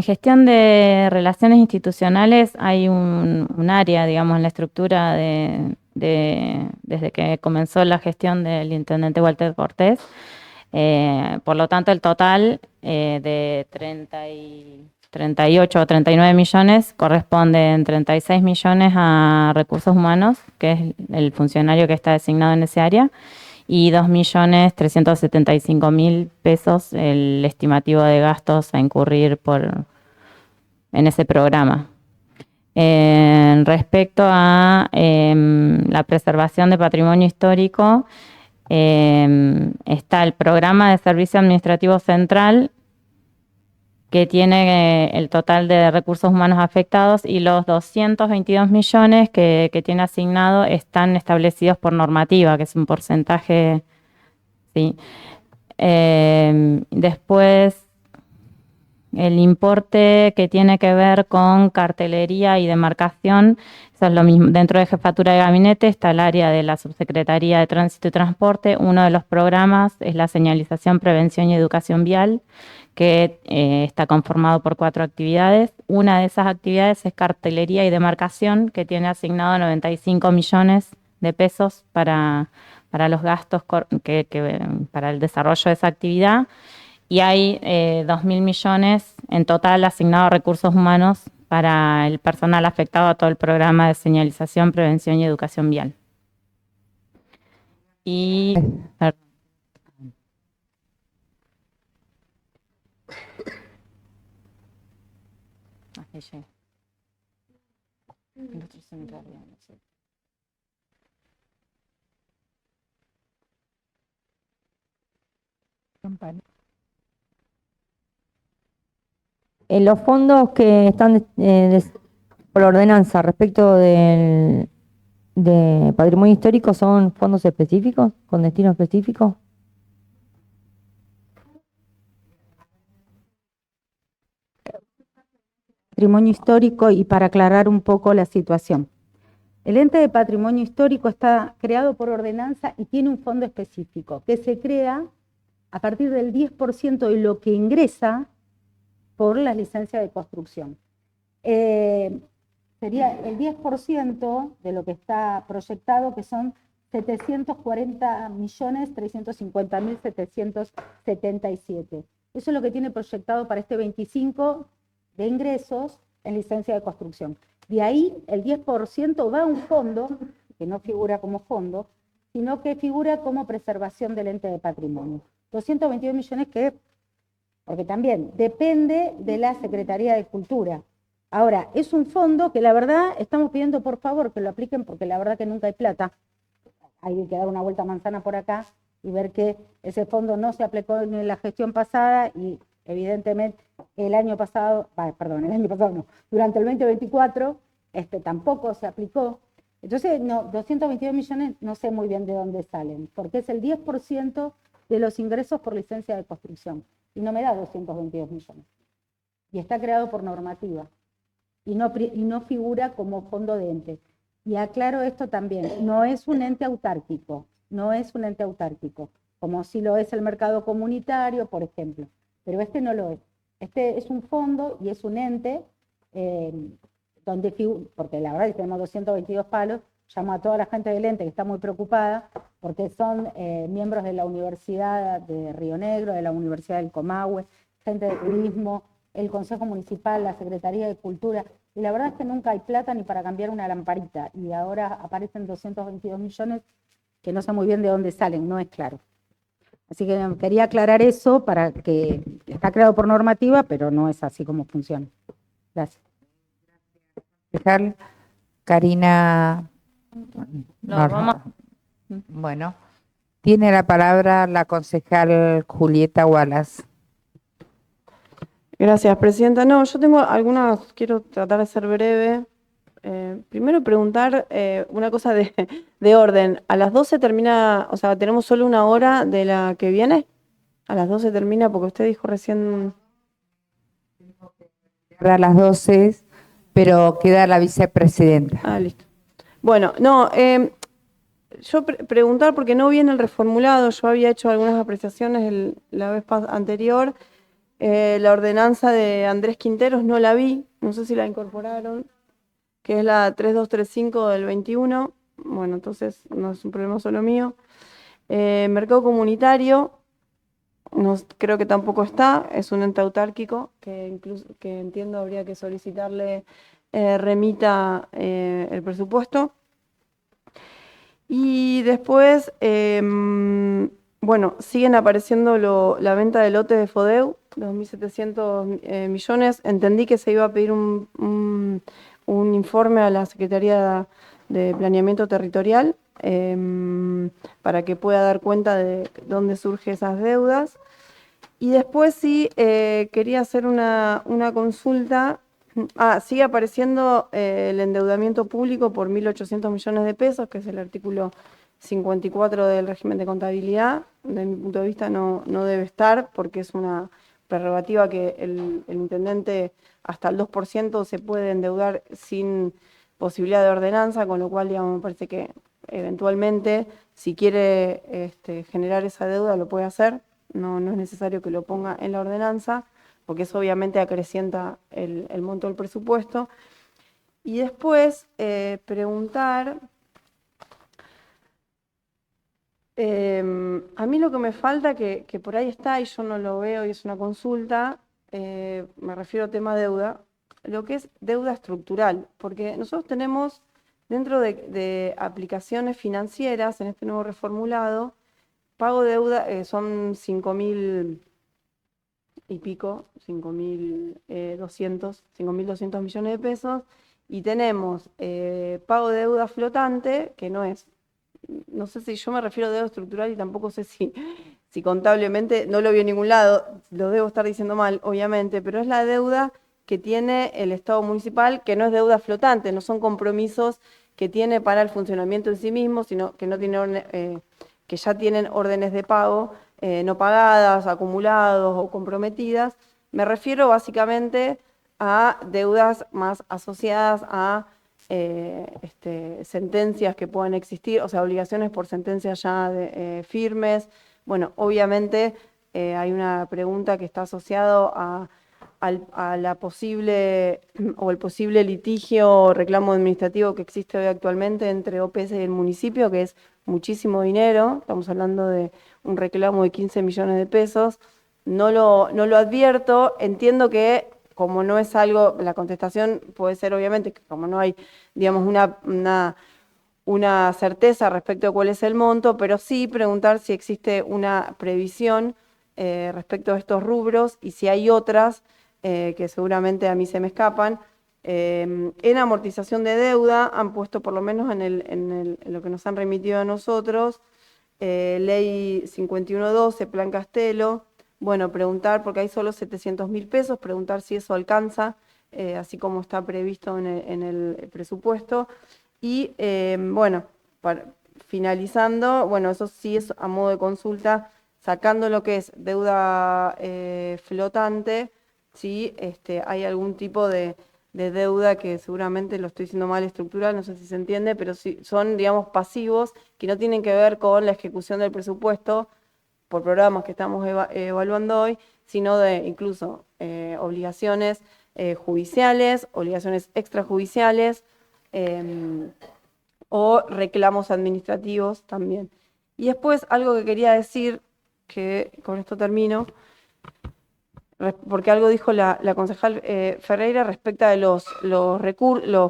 gestión de relaciones institucionales hay un área, digamos, en la estructura desde que comenzó la gestión del intendente Walter Cortés. Por lo tanto, el total de 38 o 39 millones corresponden 36 millones a recursos humanos, que es el funcionario que está designado en ese área, y 2.375.000 pesos el estimativo de gastos a incurrir en ese programa. Respecto a la preservación de patrimonio histórico, está el programa de servicio administrativo central, que tiene el total de recursos humanos afectados, y los 222 millones que tiene asignado están establecidos por normativa, que es un porcentaje, ¿sí? Después, el importe que tiene que ver con cartelería y demarcación, eso es lo mismo. Dentro de Jefatura de Gabinete está el área de la Subsecretaría de Tránsito y Transporte. Uno de los programas es la señalización, prevención y educación vial, que está conformado por 4 actividades. Una de esas actividades es cartelería y demarcación, que tiene asignado 95 millones de pesos para los gastos para el desarrollo de esa actividad. Y hay 2.000 millones en total asignados a recursos humanos para el personal afectado a todo el programa de señalización, prevención y educación vial. Y Los fondos que están por ordenanza respecto de patrimonio histórico, ¿son fondos específicos, con destino específico? Patrimonio histórico, y para aclarar un poco la situación. El ente de patrimonio histórico está creado por ordenanza y tiene un fondo específico que se crea a partir del 10% de lo que ingresa por las licencias de construcción. Sería el 10% de lo que está proyectado, que son 740.350.777. Eso es lo que tiene proyectado para este 25 de ingresos en licencia de construcción. De ahí el 10% va a un fondo, que no figura como fondo, sino que figura como preservación del ente de patrimonio. 222 millones que, porque también depende de la Secretaría de Cultura. Ahora, es un fondo que la verdad estamos pidiendo por favor que lo apliquen, porque la verdad que nunca hay plata. Hay que dar una vuelta a manzana por acá y ver que ese fondo no se aplicó en la gestión pasada y evidentemente el año pasado no, durante el 2024 tampoco se aplicó. Entonces, no, 222 millones no sé muy bien de dónde salen, porque es el 10% de los ingresos por licencia de construcción, y no me da 222 millones. Y está creado por normativa, y no figura como fondo de ente. Y aclaro esto también, no es un ente autárquico, como si lo es el mercado comunitario, por ejemplo, pero este no lo es. Este es un fondo y es un ente donde figura, porque la verdad que tenemos 222 palos, llamo a toda la gente del ente que está muy preocupada, porque son miembros de la Universidad de Río Negro, de la Universidad del Comahue, gente de turismo, el Consejo Municipal, la Secretaría de Cultura, y la verdad es que nunca hay plata ni para cambiar una lamparita, y ahora aparecen 222 millones que no sé muy bien de dónde salen, no es claro. Así que quería aclarar eso, para que está creado por normativa, pero no es así como funciona. Gracias. Karina. Bueno, tiene la palabra la concejal Julieta Wallace. Gracias, presidenta. No, yo tengo algunas, quiero tratar de ser breve. Primero preguntar una cosa de orden. ¿A las 12 termina, o sea, tenemos solo una hora de la que viene? ¿A las 12 termina? Porque usted dijo recién... A las 12, pero queda la vicepresidenta. Ah, listo. Bueno, no, yo preguntar porque no viene el reformulado, yo había hecho algunas apreciaciones la vez anterior. La ordenanza de Andrés Quinteros no la vi, no sé si la incorporaron, que es la 3235 del 21. Bueno, entonces no es un problema solo mío. Mercado comunitario, no, creo que tampoco está, es un ente autárquico que entiendo habría que solicitarle remita el presupuesto. Y después, bueno, siguen apareciendo la venta de lotes de FODEU, 2.700 millones. Entendí que se iba a pedir un informe a la Secretaría de Planeamiento Territorial para que pueda dar cuenta de dónde surgen esas deudas. Y después sí, quería hacer una consulta. Sigue apareciendo el endeudamiento público por 1.800 millones de pesos, que es el artículo 54 del régimen de contabilidad. Desde mi punto de vista no debe estar, porque es una prerrogativa que el intendente hasta el 2% se puede endeudar sin posibilidad de ordenanza, con lo cual, digamos, me parece que eventualmente, si quiere generar esa deuda, lo puede hacer. No es necesario que lo ponga en la ordenanza, porque eso obviamente acrecienta el monto del presupuesto. Y después preguntar, a mí lo que me falta, que por ahí está y yo no lo veo y es una consulta, me refiero a tema deuda, lo que es deuda estructural, porque nosotros tenemos dentro de aplicaciones financieras, en este nuevo reformulado, pago de deuda son 5.000 y pico, 5.200 millones de pesos, y tenemos pago de deuda flotante, que no sé si yo me refiero a deuda estructural y tampoco sé si contablemente, no lo vi en ningún lado, lo debo estar diciendo mal, obviamente, pero es la deuda que tiene el Estado municipal, que no es deuda flotante, no son compromisos que tiene para el funcionamiento en sí mismo, sino que no tiene que ya tienen órdenes de pago no pagadas, acumulados o comprometidas. Me refiero básicamente a deudas más asociadas a sentencias que puedan existir, o sea, obligaciones por sentencias ya firmes. Bueno, obviamente hay una pregunta que está asociado a la posible o el posible litigio o reclamo administrativo que existe hoy actualmente entre OPS y el municipio, que es muchísimo dinero. Estamos hablando de un reclamo de 15 millones de pesos. No lo advierto, entiendo que como no es algo, la contestación puede ser obviamente que como no hay, digamos, una certeza respecto a cuál es el monto, pero sí preguntar si existe una previsión respecto a estos rubros y si hay otras que seguramente a mí se me escapan. En amortización de deuda han puesto, por lo menos en lo que nos han remitido a nosotros, ley 5112, Plan Castelo. Bueno, preguntar, porque hay solo 700.000 pesos, preguntar si eso alcanza, así como está previsto en el presupuesto. Y bueno, finalizando, bueno, eso sí es a modo de consulta, sacando lo que es deuda flotante, si hay algún tipo de deuda que seguramente lo estoy diciendo mal, estructural, no sé si se entiende, pero sí son, digamos, pasivos que no tienen que ver con la ejecución del presupuesto por programas que estamos evaluando hoy, sino de incluso obligaciones judiciales, obligaciones extrajudiciales o reclamos administrativos también. Y después algo que quería decir, que con esto termino, porque algo dijo la concejal Ferreira respecto de los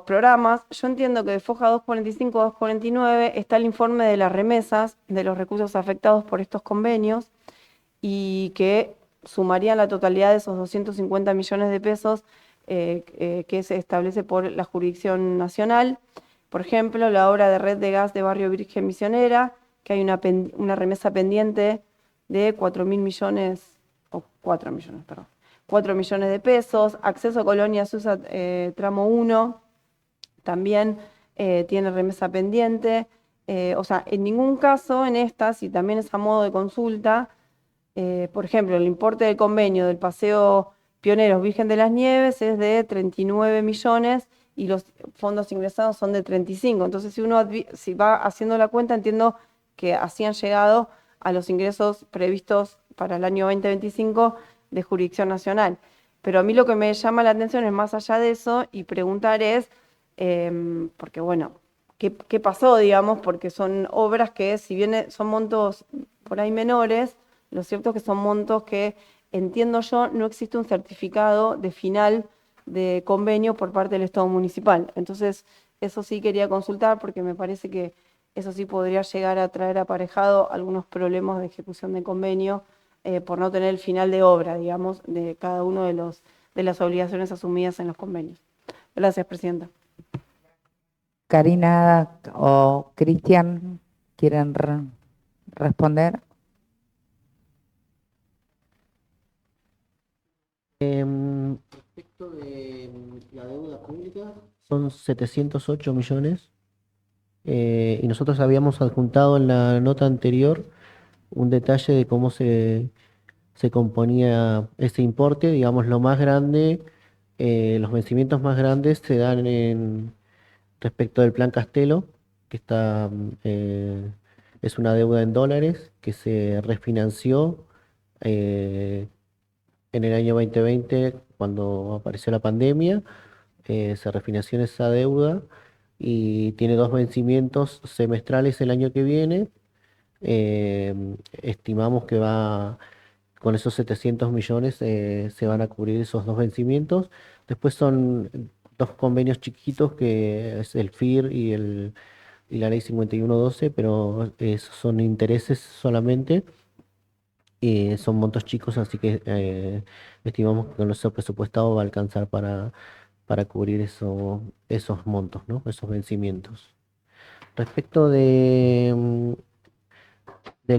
programas. Yo entiendo que de Foja 245 a 249 está el informe de las remesas de los recursos afectados por estos convenios y que sumarían la totalidad de esos 250 millones de pesos que se establece por la jurisdicción nacional. Por ejemplo, la obra de red de gas de Barrio Virgen Misionera, que hay una remesa pendiente de 4 millones de pesos. Acceso a Colonia Susa, tramo 1, también tiene remesa pendiente. O sea, en ningún caso en estas, y también es a modo de consulta, por ejemplo, el importe del convenio del Paseo Pioneros Virgen de las Nieves es de 39 millones y los fondos ingresados son de 35. Entonces, si va haciendo la cuenta, entiendo que así han llegado a los ingresos previstos para el año 2025 de jurisdicción nacional. Pero a mí lo que me llama la atención es más allá de eso y preguntar es, porque bueno, ¿qué pasó, digamos? Porque son obras que, si bien son montos por ahí menores, lo cierto es que son montos que, entiendo yo, no existe un certificado de final de convenio por parte del Estado municipal. Entonces, eso sí quería consultar porque me parece que eso sí podría llegar a traer aparejado algunos problemas de ejecución de convenio por no tener el final de obra, digamos, de cada uno de las obligaciones asumidas en los convenios. Gracias, Presidenta. Karina o Cristian, ¿quieren responder? Respecto de la deuda pública, son 708 millones y nosotros habíamos adjuntado en la nota anterior un detalle de cómo se componía ese importe. Digamos, lo más grande, los vencimientos más grandes se dan respecto del Plan Castelo, que es una deuda en dólares que se refinanció en el año 2020 cuando apareció la pandemia. Se refinanció esa deuda y tiene 2 vencimientos semestrales el año que viene. Estimamos que con esos 700 millones se van a cubrir esos 2 vencimientos. Después son 2 convenios chiquitos, que es el FIR y la ley 5112, pero esos son intereses solamente. Son montos chicos, así que estimamos que con eso presupuestado va a alcanzar para cubrir esos montos, ¿no? Esos vencimientos. Respecto del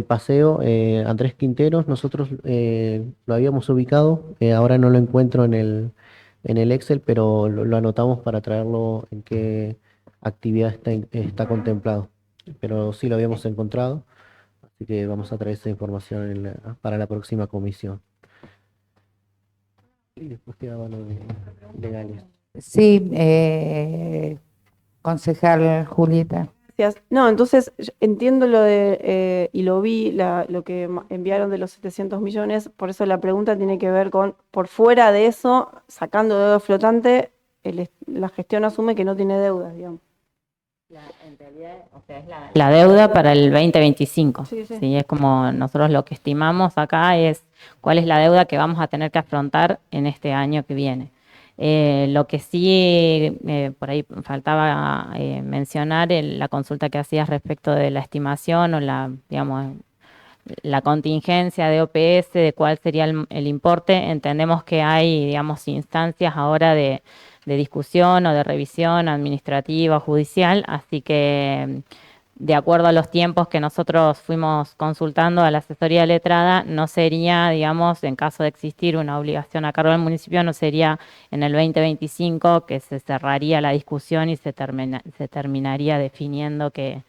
paseo Andrés Quinteros, nosotros lo habíamos ubicado, ahora no lo encuentro en el Excel, pero lo anotamos para traerlo en qué actividad está contemplado. Pero sí lo habíamos encontrado, así que vamos a traer esa información para la próxima comisión. Y después quedaba lo de legales. Sí, concejal Julieta. Gracias. No, entonces entiendo lo de, y lo vi, lo que enviaron de los 700 millones, por eso la pregunta tiene que ver con, por fuera de eso, sacando deuda flotante, la gestión asume que no tiene deudas, digamos. En realidad, o sea, es la deuda para el 2025. Sí, sí. Sí, es como nosotros lo que estimamos acá es cuál es la deuda que vamos a tener que afrontar en este año que viene. Lo que sí, por ahí faltaba mencionar la consulta que hacías respecto de la estimación o digamos, la contingencia de OPS, de cuál sería el importe. Entendemos que hay, digamos, instancias ahora de discusión o de revisión administrativa o judicial, así que de acuerdo a los tiempos que nosotros fuimos consultando a la asesoría letrada, no sería, digamos, en caso de existir una obligación a cargo del municipio, no sería en el 2025 que se cerraría la discusión y se terminaría definiendo que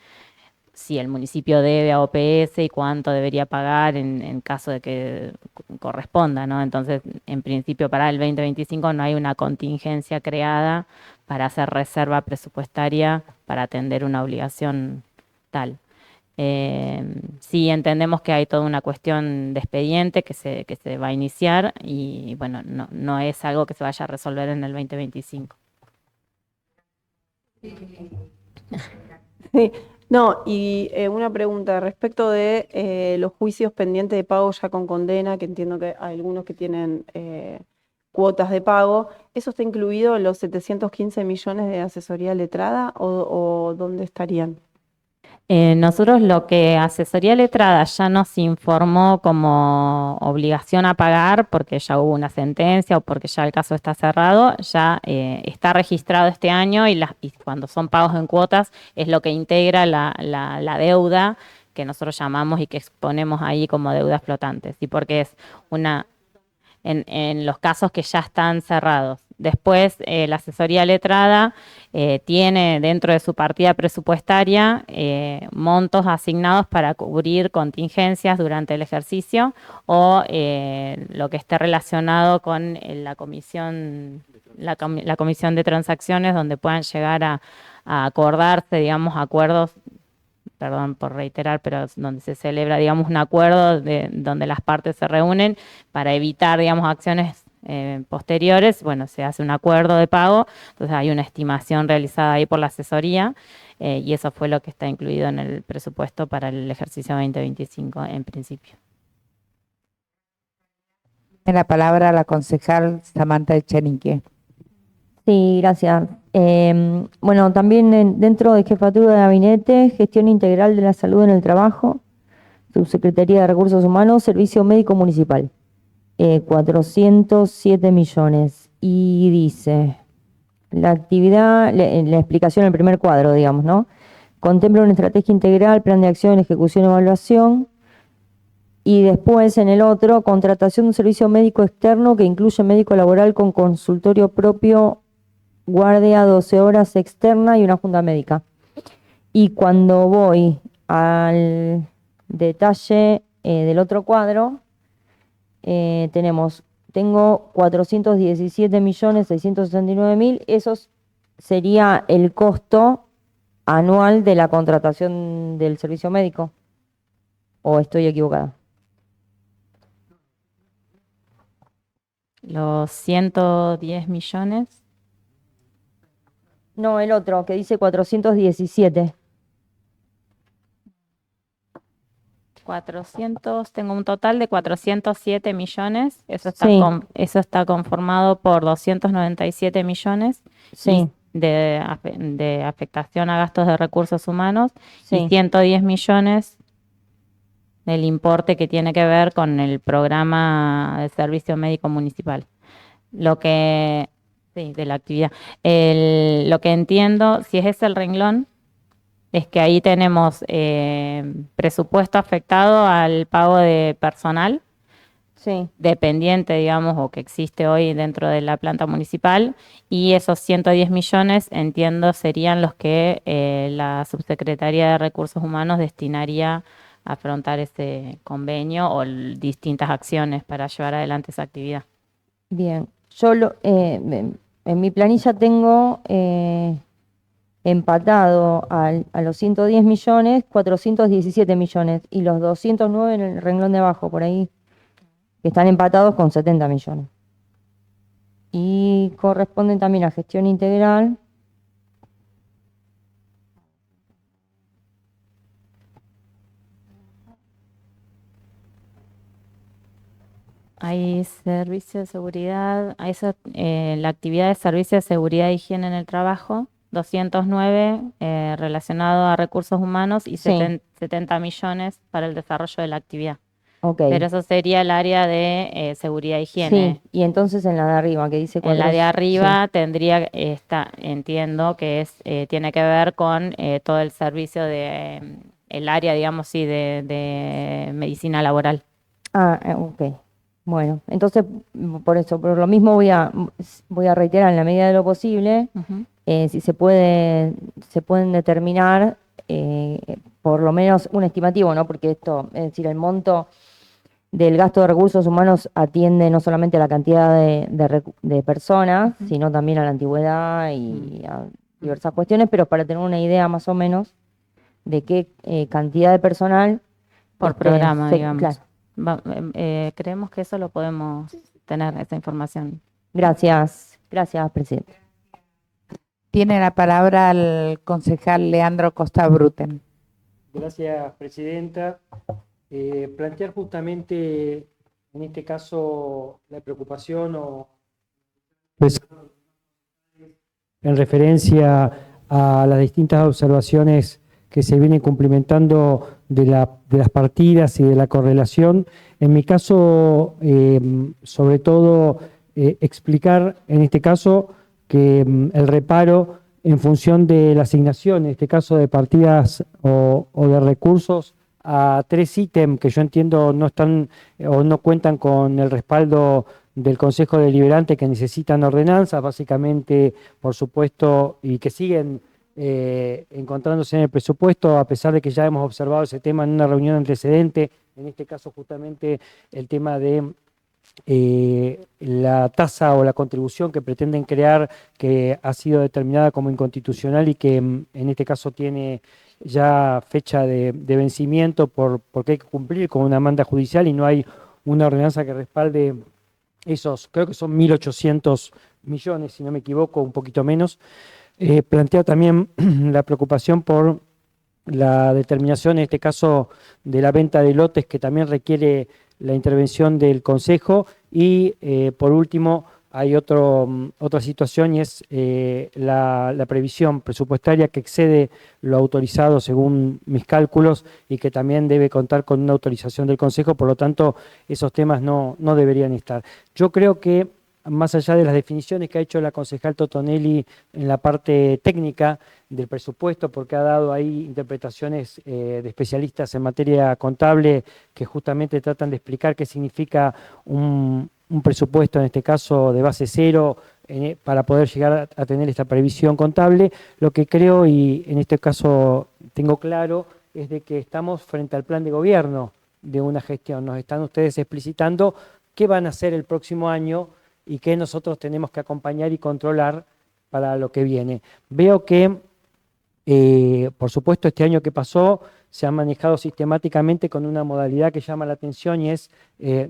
si el municipio debe a OPS y cuánto debería pagar en caso de que corresponda, ¿no? Entonces, en principio, para el 2025 no hay una contingencia creada para hacer reserva presupuestaria para atender una obligación tal. Sí entendemos que hay toda una cuestión de expediente que se va a iniciar y, bueno, no es algo que se vaya a resolver en el 2025. Sí. No, y una pregunta respecto de los juicios pendientes de pago ya con condena, que entiendo que hay algunos que tienen cuotas de pago. ¿Eso está incluido en los 715 millones de asesoría letrada o dónde estarían? Nosotros lo que asesoría letrada ya nos informó como obligación a pagar porque ya hubo una sentencia o porque ya el caso está cerrado, ya está registrado este año y cuando son pagos en cuotas es lo que integra la deuda que nosotros llamamos y que exponemos ahí como deudas flotantes, y porque es en los casos que ya están cerrados. Después, la asesoría letrada tiene dentro de su partida presupuestaria montos asignados para cubrir contingencias durante el ejercicio o lo que esté relacionado con la comisión la comisión de transacciones donde puedan llegar a acordarse, digamos, acuerdos, perdón por reiterar, pero donde se celebra, digamos, un acuerdo donde las partes se reúnen para evitar, digamos, acciones posteriores. Bueno, se hace un acuerdo de pago, entonces hay una estimación realizada ahí por la asesoría y eso fue lo que está incluido en el presupuesto para el ejercicio 2025 en principio. Tiene la palabra la concejal Samantha Echenique. Sí, gracias. Bueno, también dentro de Jefatura de Gabinete, Gestión Integral de la Salud en el Trabajo, Subsecretaría de Recursos Humanos, Servicio Médico Municipal, 407 millones. Y dice, la actividad, la explicación en el primer cuadro, digamos, ¿no? Contempla una estrategia integral, plan de acción, ejecución, evaluación. Y después en el otro, contratación de un servicio médico externo que incluye médico laboral con consultorio propio, guardia 12 horas externa y una junta médica. Y cuando voy al detalle del otro cuadro, tengo 417.669.000, eso sería el costo anual de la contratación del servicio médico. ¿O estoy equivocada? Los 110 millones. No, el otro, que dice 417. Tengo un total de 407 millones. Eso está, Sí. Eso está conformado por 297 millones Sí, de afectación a gastos de recursos humanos sí. y 110 millones del importe que tiene que ver con el programa de servicio médico municipal. Sí, de la actividad. Lo que entiendo, si es ese el renglón, es que ahí tenemos presupuesto afectado al pago de personal Sí, dependiente, digamos, o que existe hoy dentro de la planta municipal, y esos 110 millones, entiendo, serían los que la Subsecretaría de Recursos Humanos destinaría a afrontar ese convenio o distintas acciones para llevar adelante esa actividad. bien. Yo en mi planilla tengo empatado a los 110 millones, 417 millones, y los 209 en el renglón de abajo, por ahí, que están empatados con 70 millones. Y corresponden también a gestión integral. Hay servicio de seguridad, la actividad de servicio de seguridad e higiene en el trabajo, 209 relacionado a recursos humanos y Sí. 70 millones para el desarrollo de la actividad. Ok. Pero eso sería el área de seguridad e higiene. Sí, y entonces en la de arriba, que dice En la de 400, arriba entiendo que tiene que ver con todo el servicio el área, digamos, sí, de medicina laboral. sí. Ok. Bueno, entonces, por lo mismo voy a reiterar en la medida de lo posible, Ujú. si se pueden determinar por lo menos un estimativo, ¿no? Porque esto, es decir, el monto del gasto de recursos humanos atiende no solamente a la cantidad de personas, sino también a la antigüedad y a diversas cuestiones, pero para tener una idea más o menos de qué cantidad de personal Por programa, digamos. claro. Creemos que eso lo podemos tener, esa información. Gracias, presidente. Tiene la palabra el concejal Leandro Costa Bruten. Gracias, presidenta. Plantear justamente, en este caso, la preocupación en referencia a las distintas observaciones que se vienen cumplimentando de las partidas y de la correlación. En mi caso, sobre todo, explicar en este caso que el reparo en función de la asignación, en este caso de partidas o de recursos, a 3 ítems que yo entiendo no están o no cuentan con el respaldo del Consejo Deliberante, que necesitan ordenanzas, básicamente, por supuesto, y que siguen encontrándose en el presupuesto, a pesar de que ya hemos observado ese tema en una reunión antecedente, en este caso justamente el tema de la tasa o la contribución que pretenden crear, que ha sido determinada como inconstitucional y que en este caso tiene ya fecha de vencimiento porque hay que cumplir con una demanda judicial y no hay una ordenanza que respalde esos, creo que son 1.800 millones, si no me equivoco, un poquito menos. Plantea también la preocupación por la determinación, en este caso, de la venta de lotes, que también requiere la intervención del Consejo. Y, por último, hay otra situación y es la previsión presupuestaria que excede lo autorizado según mis cálculos y que también debe contar con una autorización del Consejo. Por lo tanto, esos temas no deberían estar. Yo creo que, más allá de las definiciones que ha hecho la concejal Totonelli en la parte técnica del presupuesto, porque ha dado ahí interpretaciones de especialistas en materia contable que justamente tratan de explicar qué significa un presupuesto, en este caso de base cero, para poder llegar a tener esta previsión contable. Lo que creo, y en este caso tengo claro, es de que estamos frente al plan de gobierno de una gestión. Nos están ustedes explicitando qué van a hacer el próximo año y qué nosotros tenemos que acompañar y controlar para lo que viene. Veo que, por supuesto, este año que pasó se ha manejado sistemáticamente con una modalidad que llama la atención y es,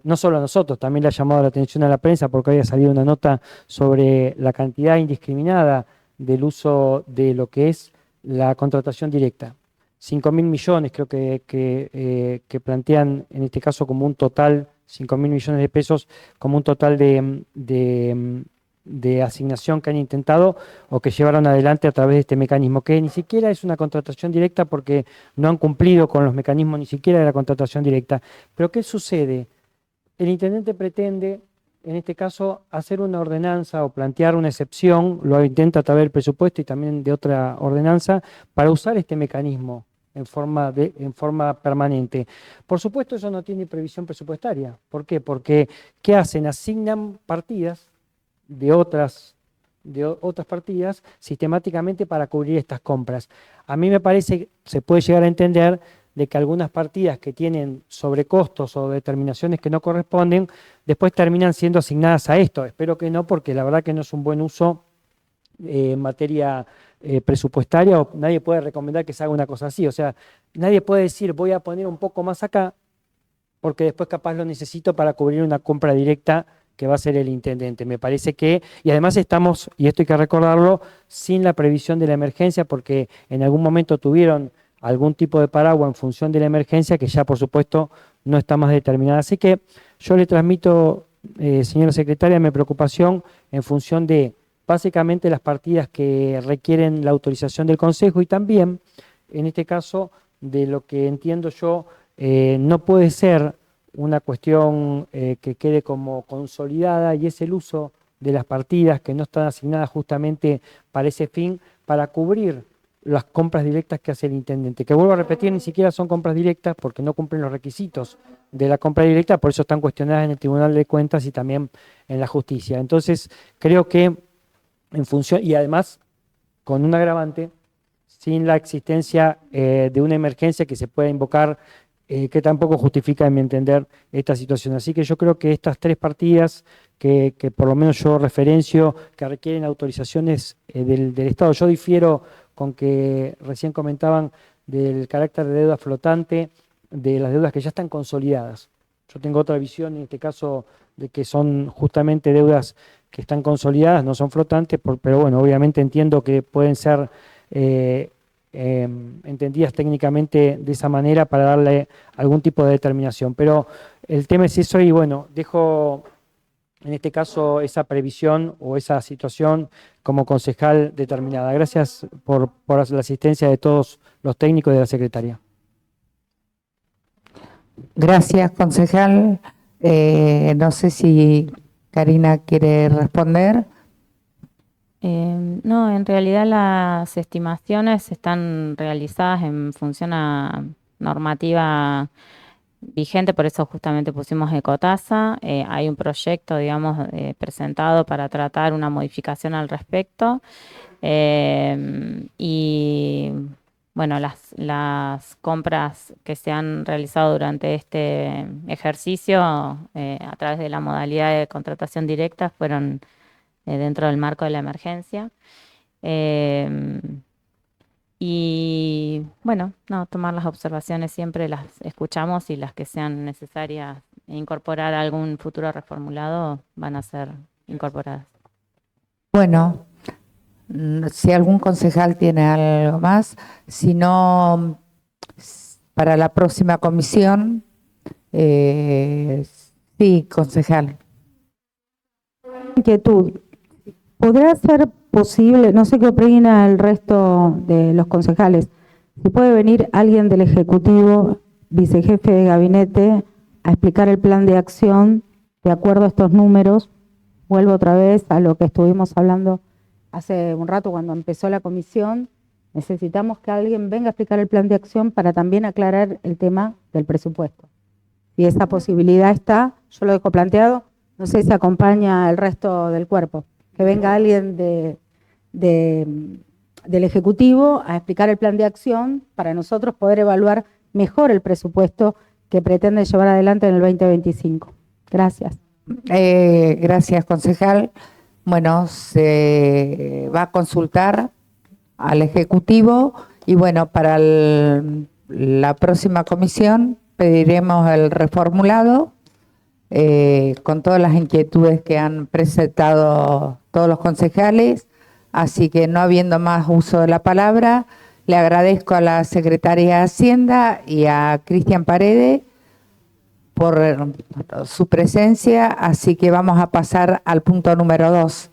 no solo a nosotros, también le ha llamado la atención a la prensa porque había salido una nota sobre la cantidad indiscriminada del uso de lo que es la contratación directa. 5.000 millones creo que plantean en este caso como un total, 5.000 millones de pesos como un total de asignación que han intentado o que llevaron adelante a través de este mecanismo, que ni siquiera es una contratación directa porque no han cumplido con los mecanismos ni siquiera de la contratación directa. Pero ¿qué sucede? El intendente pretende, en este caso, hacer una ordenanza o plantear una excepción, lo intenta a través del presupuesto y también de otra ordenanza, para usar este mecanismo en forma permanente. Por supuesto, eso no tiene previsión presupuestaria. ¿Por qué? Porque, ¿qué hacen? Asignan partidas de otras partidas sistemáticamente para cubrir estas compras. A mí me parece que se puede llegar a entender de que algunas partidas que tienen sobrecostos o determinaciones que no corresponden, después terminan siendo asignadas a esto. Espero que no, porque la verdad que no es un buen uso en materia presupuestaria, o nadie puede recomendar que se haga una cosa así. O sea, nadie puede decir voy a poner un poco más acá, porque después capaz lo necesito para cubrir una compra directa que va a ser el intendente. Me parece que, y además estamos, y esto hay que recordarlo, sin la previsión de la emergencia, porque en algún momento tuvieron algún tipo de paraguas en función de la emergencia, que ya por supuesto no está más determinada. Así que yo le transmito, señora secretaria, mi preocupación en función de básicamente las partidas que requieren la autorización del Consejo y también, en este caso, de lo que entiendo yo, no puede ser una cuestión que quede como consolidada, y es el uso de las partidas que no están asignadas justamente para ese fin, para cubrir las compras directas que hace el intendente, que vuelvo a repetir, ni siquiera son compras directas porque no cumplen los requisitos de la compra directa, por eso están cuestionadas en el Tribunal de Cuentas y también en la justicia. Entonces, creo que en función, y además con un agravante, sin la existencia de una emergencia que se pueda invocar, que tampoco justifica, en mi entender, esta situación. Así que yo creo que estas tres partidas que por lo menos yo referencio, que requieren autorizaciones del Estado, yo difiero con que recién comentaban del carácter de deuda flotante, de las deudas que ya están consolidadas. Yo tengo otra visión, en este caso, de que son justamente deudas que están consolidadas, no son flotantes, pero bueno, obviamente entiendo que pueden ser entendidas técnicamente de esa manera para darle algún tipo de determinación. Pero el tema es eso y bueno, dejo en este caso esa previsión o esa situación como concejal determinada. Gracias por la asistencia de todos los técnicos de la Secretaría. Gracias, concejal. No sé si Karina quiere responder. No, en realidad las estimaciones están realizadas en función a normativa vigente, por eso justamente pusimos ecotasa. Hay un proyecto, digamos, presentado para tratar una modificación al respecto. Y bueno, las compras que se han realizado durante este ejercicio a través de la modalidad de contratación directa fueron dentro del marco de la emergencia. Y bueno, no, tomar las observaciones siempre las escuchamos y las que sean necesarias incorporar a algún futuro reformulado van a ser incorporadas. Bueno, si algún concejal tiene algo más, si no, para la próxima comisión, sí, concejal. Inquietud. ¿Podrá ser posible, no sé qué opina el resto de los concejales, si puede venir alguien del Ejecutivo, vicejefe de gabinete, a explicar el plan de acción de acuerdo a estos números? Vuelvo otra vez a lo que estuvimos hablando hace un rato cuando empezó la comisión. Necesitamos que alguien venga a explicar el plan de acción para también aclarar el tema del presupuesto. Si esa posibilidad está, yo lo dejo planteado, no sé si acompaña el resto del cuerpo. Que venga alguien del Ejecutivo a explicar el plan de acción para nosotros poder evaluar mejor el presupuesto que pretende llevar adelante en el 2025. Gracias. Gracias, concejal. Bueno, se va a consultar al Ejecutivo y bueno, para la próxima comisión pediremos el reformulado con todas las inquietudes que han presentado todos los concejales, así que no habiendo más uso de la palabra, le agradezco a la Secretaria de Hacienda y a Cristian Paredes por su presencia, así que vamos a pasar al punto número 2.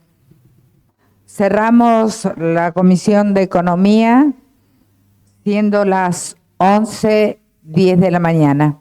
Cerramos la Comisión de Economía, siendo las 11:10 de la mañana.